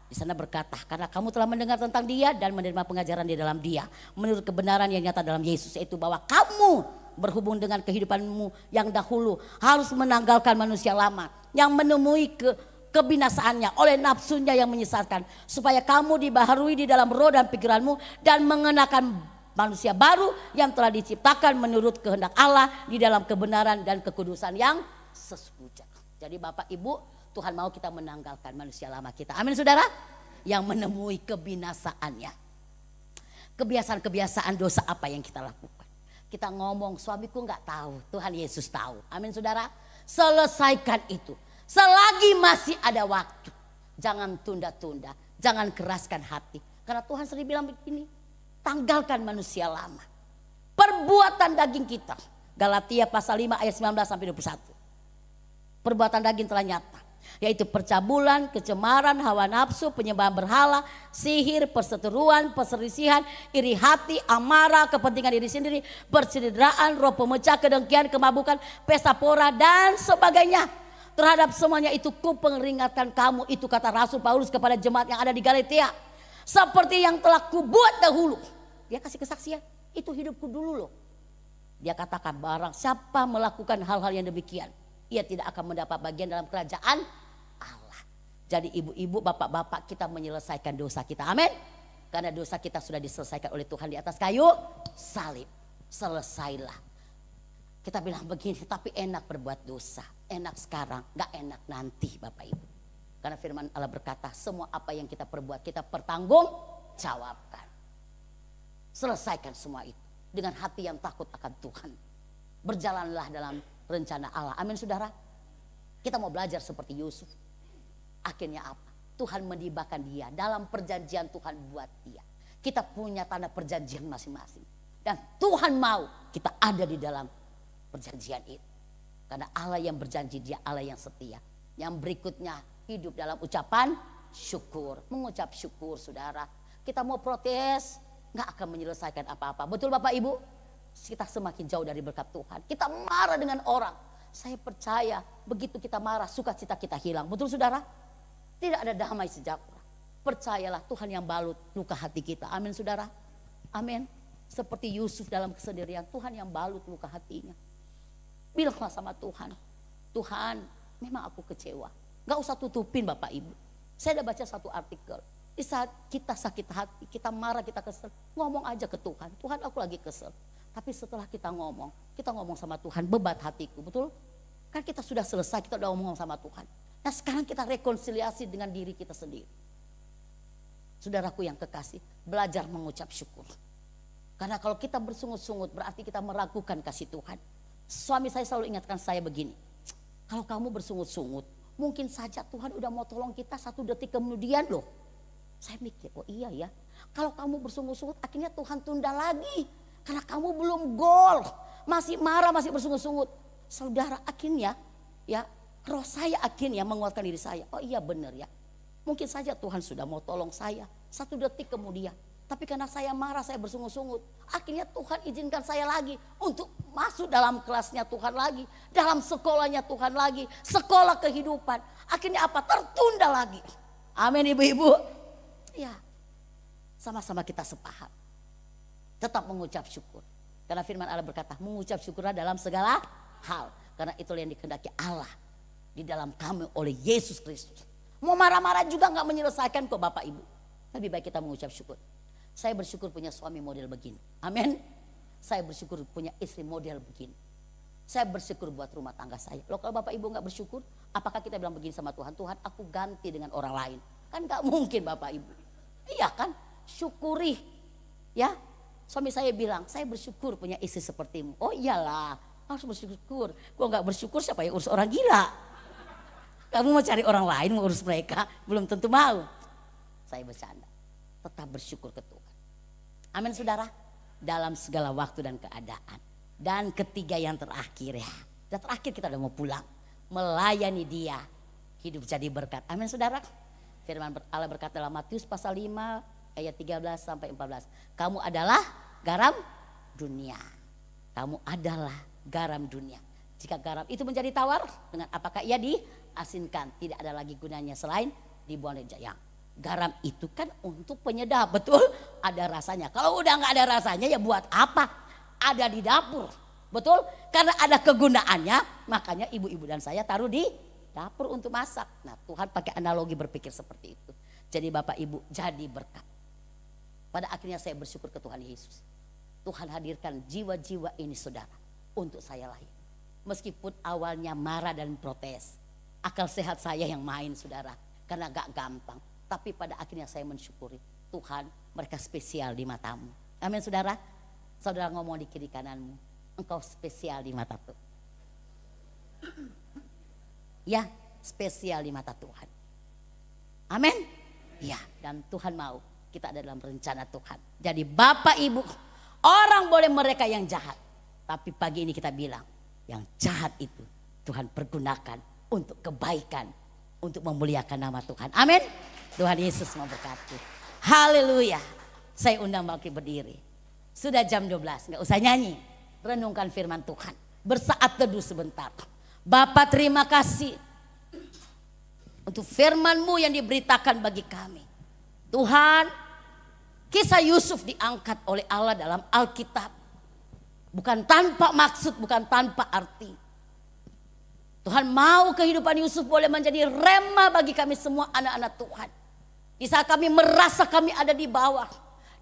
Di sana berkata, karena kamu telah mendengar tentang Dia dan menerima pengajaran di dalam Dia, menurut kebenaran yang nyata dalam Yesus, yaitu bahwa kamu berhubung dengan kehidupanmu yang dahulu harus menanggalkan manusia lama yang menemui kebinasaannya oleh nafsunya yang menyesatkan, supaya kamu dibaharui di dalam roh dan pikiranmu dan mengenakan manusia baru yang telah diciptakan menurut kehendak Allah di dalam kebenaran dan kekudusan yang sesungguhnya. Jadi Bapak Ibu, Tuhan mau kita menanggalkan manusia lama kita. Amin saudara. yang menemui kebinasaannya. Kebiasaan-kebiasaan dosa apa yang kita lakukan? Kita ngomong suamiku nggak tahu, Tuhan Yesus tahu. Amin saudara. Selesaikan itu. Selagi masih ada waktu. Jangan tunda-tunda, jangan keraskan hati. Karena Tuhan sendiri bilang begini, tanggalkan manusia lama. Perbuatan daging kita. Galatia pasal 5 ayat 19 sampai 21. Perbuatan daging telah nyata. Yaitu percabulan, kecemaran, hawa nafsu, penyembahan berhala, sihir, perseteruan, perselisihan, iri hati, amarah, kepentingan diri sendiri, persaudaraan, roh pemecah, kedengkian, kemabukan, pesta pora dan sebagainya. Terhadap semuanya itu ku peringatkan kamu, itu kata Rasul Paulus kepada jemaat yang ada di Galatia. Seperti yang telah kubuat dahulu. Dia kasih kesaksian, itu hidupku dulu loh. Dia katakan barang siapa melakukan hal-hal yang demikian, ia tidak akan mendapat bagian dalam kerajaan Allah. Jadi ibu-ibu, bapak-bapak, kita menyelesaikan dosa kita. Amin. Karena dosa kita sudah diselesaikan oleh Tuhan di atas kayu salib. Selesailah. Kita bilang begini, tapi enak berbuat dosa. Enak sekarang, gak enak nanti Bapak Ibu. Karena firman Allah berkata, semua apa yang kita perbuat, kita pertanggung jawabkan. Selesaikan semua itu dengan hati yang takut akan Tuhan. Berjalanlah dalam rencana Allah. Amin saudara. Kita mau belajar seperti Yusuf. Akhirnya apa? Tuhan menibakan dia dalam perjanjian Tuhan buat dia. Kita punya tanda perjanjian masing-masing. Dan Tuhan mau kita ada di dalam perjanjian itu. Karena Allah yang berjanji, dia Allah yang setia. Yang berikutnya hidup dalam ucapan syukur. Mengucap syukur saudara. Kita mau protes, gak akan menyelesaikan apa-apa. Betul Bapak Ibu? Kita semakin jauh dari berkat Tuhan. Kita marah dengan orang. Saya percaya begitu kita marah, sukacita kita hilang. Betul saudara? Tidak ada damai sejahtera. Percayalah Tuhan yang balut luka hati kita. Amin saudara? Amin. Seperti Yusuf dalam kesendirian, Tuhan yang balut luka hatinya. Bilanglah sama Tuhan. Tuhan, memang aku kecewa. Gak usah tutupin Bapak Ibu. Saya udah baca satu artikel. Di saat kita sakit hati, kita marah, kita kesel, ngomong aja ke Tuhan. Tuhan, aku lagi kesel. Tapi setelah kita ngomong sama Tuhan, bebat hatiku, betul? Kan kita sudah selesai, kita udah ngomong sama Tuhan. Nah sekarang kita rekonsiliasi dengan diri kita sendiri. Saudaraku yang kekasih, belajar mengucap syukur. Karena kalau kita bersungut-sungut berarti kita meragukan kasih Tuhan. Suami saya selalu ingatkan saya begini, kalau kamu bersungut-sungut, mungkin saja Tuhan udah mau tolong kita 1 detik kemudian loh. Saya mikir, oh iya ya, kalau kamu bersungut-sungut akhirnya Tuhan tunda lagi. Karena kamu belum gol, masih marah, masih bersungut-sungut. Saudara akhirnya ya roh saya akhirnya menguatkan diri saya. Oh iya benar ya, mungkin saja Tuhan sudah mau tolong saya 1 detik kemudian. Tapi karena saya marah, saya bersungut-sungut. Akhirnya Tuhan izinkan saya lagi untuk masuk dalam kelasnya Tuhan lagi. Dalam sekolahnya Tuhan lagi. Sekolah kehidupan. Akhirnya apa? Tertunda lagi. Amin ibu-ibu. Ya, sama-sama kita sepaham. Tetap mengucap syukur. Karena firman Allah berkata, mengucap syukurlah dalam segala hal. Karena itulah yang dikehendaki Allah di dalam kami oleh Yesus Kristus. Mau marah-marah juga gak menyelesaikan kok Bapak Ibu. Lebih baik kita mengucap syukur. Saya bersyukur punya suami model begini. Amin. Saya bersyukur punya istri model begini. Saya bersyukur buat rumah tangga saya. Loh kalau Bapak Ibu gak bersyukur, apakah kita bilang begini sama Tuhan? Tuhan aku ganti dengan orang lain. Kan gak mungkin Bapak Ibu. Iya kan? Syukuri. Ya. Suami saya bilang, saya bersyukur punya istri sepertimu. Oh iyalah, harus bersyukur. Gua gak bersyukur siapa yang urus orang gila. Kamu mau cari orang lain mau urus mereka, belum tentu mau. Saya bercanda. Tetap bersyukur ke Tuhan. Amin saudara. Dalam segala waktu dan keadaan. Dan ketiga yang terakhir ya. Dan terakhir kita udah mau pulang. Melayani dia. Hidup jadi berkat. Amin saudara. Firman Allah berkata dalam Matius pasal 5 ayat 13 sampai 14. Kamu adalah garam dunia. Kamu adalah garam dunia. Jika garam itu menjadi tawar, dengan apakah ia diasinkan? Tidak ada lagi gunanya selain dibuang dari jayang. Garam itu kan untuk penyedap, betul? Ada rasanya. Kalau udah nggak ada rasanya ya buat apa? Ada di dapur, betul? Karena ada kegunaannya, makanya ibu-ibu dan saya taruh di dapur untuk masak. Nah Tuhan pakai analogi berpikir seperti itu. Jadi Bapak Ibu jadi berkat. Pada akhirnya saya bersyukur ke Tuhan Yesus. Tuhan hadirkan jiwa-jiwa ini saudara untuk saya lahir. Meskipun awalnya marah dan protes. Akal sehat saya yang main saudara. Karena gak gampang. Tapi pada akhirnya saya mensyukuri, Tuhan, mereka spesial di matamu. Amin saudara. Saudara ngomong di kiri kananmu, engkau spesial di mata Tuhan. Ya, spesial di mata Tuhan. Amin. Ya, dan Tuhan mau kita ada dalam rencana Tuhan. Jadi Bapak Ibu, orang boleh mereka yang jahat, tapi pagi ini kita bilang yang jahat itu Tuhan pergunakan untuk kebaikan, untuk memuliakan nama Tuhan. Amin. Tuhan Yesus memberkati. Haleluya. Saya undang bangkit berdiri. Sudah jam 12, nggak usah nyanyi. Renungkan firman Tuhan. Bersaat teduh sebentar. Bapa, terima kasih untuk firman-Mu yang diberitakan bagi kami. Tuhan, kisah Yusuf diangkat oleh Allah dalam Alkitab. Bukan tanpa maksud, bukan tanpa arti. Tuhan mau kehidupan Yusuf boleh menjadi rema bagi kami semua anak-anak Tuhan. Di saat kami merasa kami ada di bawah,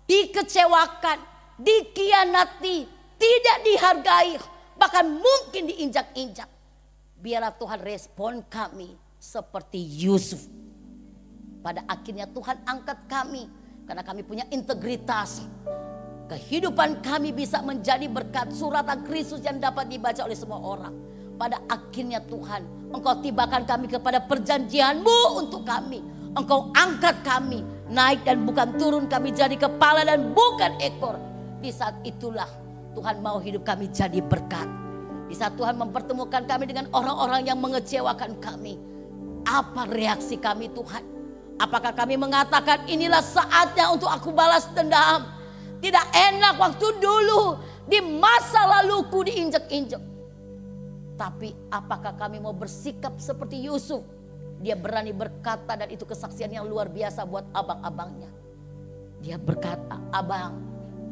dikecewakan, dikhianati, tidak dihargai, bahkan mungkin diinjak-injak. Biarlah Tuhan respon kami seperti Yusuf. Pada akhirnya Tuhan angkat kami karena kami punya integritas. Kehidupan kami bisa menjadi berkat suratan Kristus yang dapat dibaca oleh semua orang. Pada akhirnya Tuhan, Engkau tibakan kami kepada perjanjian-Mu untuk kami. Engkau angkat kami naik dan bukan turun, kami jadi kepala dan bukan ekor. Di saat itulah Tuhan mau hidup kami jadi berkat. Di saat Tuhan mempertemukan kami dengan orang-orang yang mengecewakan kami, apa reaksi kami Tuhan? Apakah kami mengatakan inilah saatnya untuk aku balas dendam? Tidak enak waktu dulu di masa laluku diinjak-injak. Tapi apakah kami mau bersikap seperti Yusuf? Dia berani berkata dan itu kesaksian yang luar biasa buat abang-abangnya. Dia berkata, abang,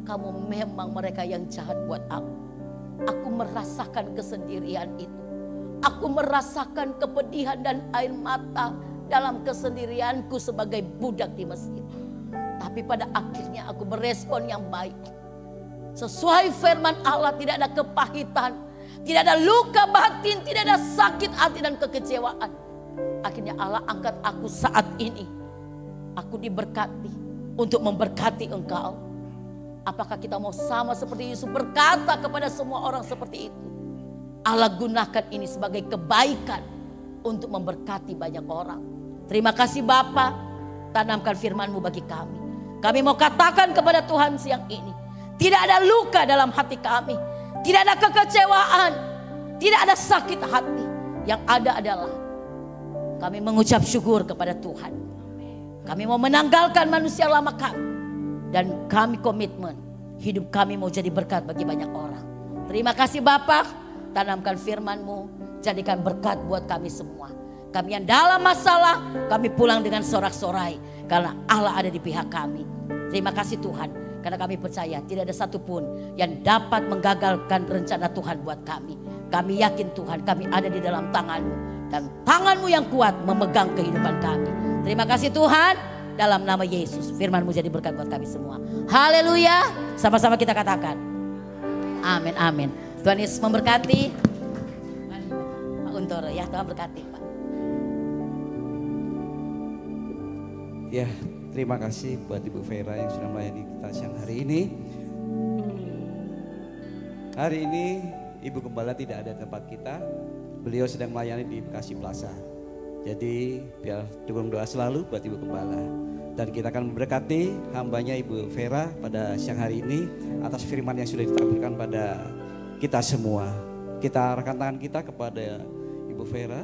kamu memang mereka yang jahat buat aku. Aku merasakan kesendirian itu. Aku merasakan kepedihan dan air mata dalam kesendirianku sebagai budak di Mesir. Tapi pada akhirnya aku berespon yang baik. Sesuai firman Allah, tidak ada kepahitan, tidak ada luka batin, tidak ada sakit hati dan kekecewaan. Akhirnya Allah angkat aku saat ini. Aku diberkati untuk memberkati engkau. Apakah kita mau sama seperti Yusuf berkata kepada semua orang seperti itu? Allah gunakan ini sebagai kebaikan untuk memberkati banyak orang. Terima kasih Bapa, tanamkan firman-Mu bagi kami. Kami mau katakan kepada Tuhan siang ini, tidak ada luka dalam hati kami, tidak ada kekecewaan, tidak ada sakit hati. Yang ada adalah kami mengucap syukur kepada Tuhan. Kami mau menanggalkan manusia lama kami. Dan kami komitmen hidup kami mau jadi berkat bagi banyak orang. Terima kasih Bapa, tanamkan firman-Mu, jadikan berkat buat kami semua. Kami yang dalam masalah, kami pulang dengan sorak-sorai karena Allah ada di pihak kami. Terima kasih Tuhan, karena kami percaya tidak ada satupun yang dapat menggagalkan rencana Tuhan buat kami. Kami yakin Tuhan, kami ada di dalam tangan-Mu dan tangan-Mu yang kuat memegang kehidupan kami. Terima kasih Tuhan. Dalam nama Yesus, firman-Mu jadi berkat buat kami semua. Haleluya. Sama-sama kita katakan. Amin, amin. Tuhan Yesus memberkati. Pak Untoro, ya Tuhan berkati Pak. Ya, terima kasih buat Ibu Vera yang sudah melayani kita siang hari ini. Hari ini Ibu Gembala tidak ada di tempat kita. Beliau sedang melayani di Bekasi Plaza. Jadi biar dukung doa selalu buat Ibu Gembala. Dan kita akan memberkati hambanya Ibu Vera pada siang hari ini atas firman yang sudah ditampilkan pada kita semua. Kita arahkan tangan kita kepada Ibu Vera.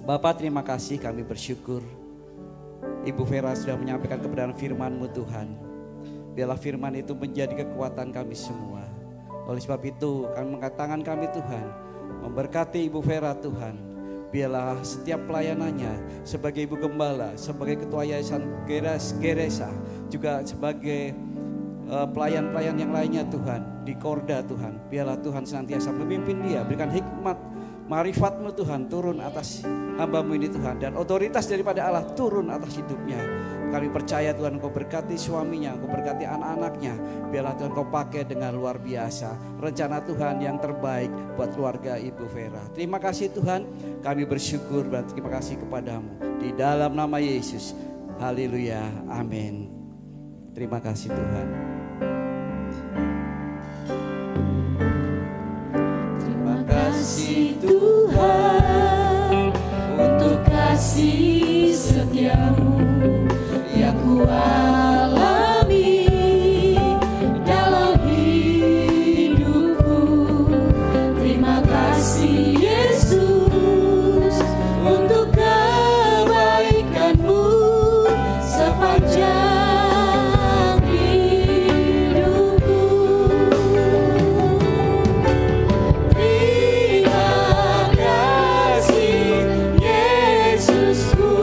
Bapak, terima kasih, kami bersyukur Ibu Vera sudah menyampaikan kebenaran firman-Mu Tuhan. Biarlah firman itu menjadi kekuatan kami semua. Oleh sebab itu kami mengangkat tangan kami Tuhan, memberkati Ibu Vera Tuhan. Biarlah setiap pelayanannya sebagai Ibu Gembala, sebagai Ketua Yayasan Geresa, juga sebagai pelayan-pelayan yang lainnya Tuhan, di Korda Tuhan. Biarlah Tuhan senantiasa memimpin dia, berikan hikmat, marifat-Mu Tuhan turun atas hamba-Mu ini Tuhan. Dan otoritas daripada Allah turun atas hidupnya. Kami percaya Tuhan Engkau berkati suaminya, Engkau berkati anak-anaknya. Biarlah Tuhan Engkau pakai dengan luar biasa rencana Tuhan yang terbaik buat keluarga Ibu Vera. Terima kasih Tuhan, kami bersyukur dan terima kasih kepadamu. Di dalam nama Yesus Haleluya, amin. Terima kasih Tuhan. Terima kasih Tuhan untuk kasih setiamu yang kualami dalam hidupku. Terima kasih Yesus untuk kebaikanmu sepanjang hidupku. Terima kasih Yesusku,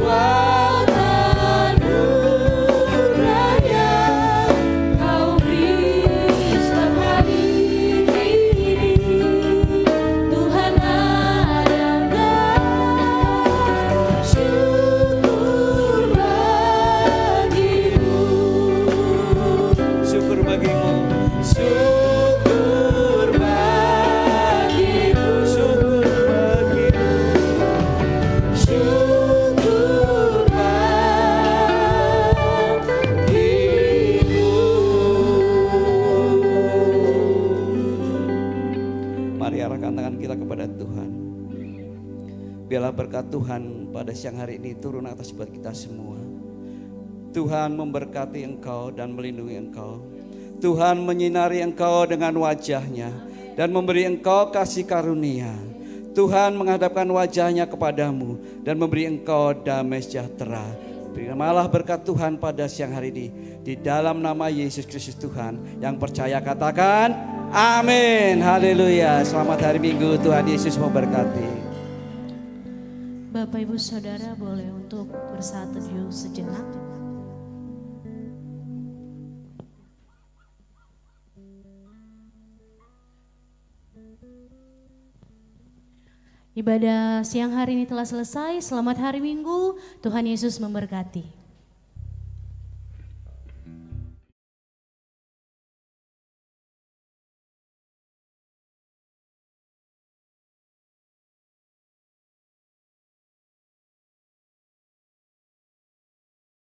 buat anugerah yang kau beri setiap hari ini. Tuhan ada syukur bagimu. Syukur bagimu. Syukur bagimu. Syukur bagimu. Syukur bagimu. Mari arahkan tangan kita kepada Tuhan. Biarlah berkat Tuhan pada siang hari ini turun atas buat kita semua. Tuhan memberkati engkau dan melindungi engkau. Tuhan menyinari engkau dengan wajahnya dan memberi engkau kasih karunia. Tuhan menghadapkan wajahnya kepadamu dan memberi engkau damai sejahtera. Berikanlah berkat Tuhan pada siang hari ini. Di dalam nama Yesus Kristus Tuhan. Yang percaya katakan amin. Haleluya. Selamat hari Minggu. Tuhan Yesus memberkati. Bapak Ibu Saudara boleh untuk bersatu sejenak. Ibadah siang hari ini telah selesai. Selamat hari Minggu. Tuhan Yesus memberkati.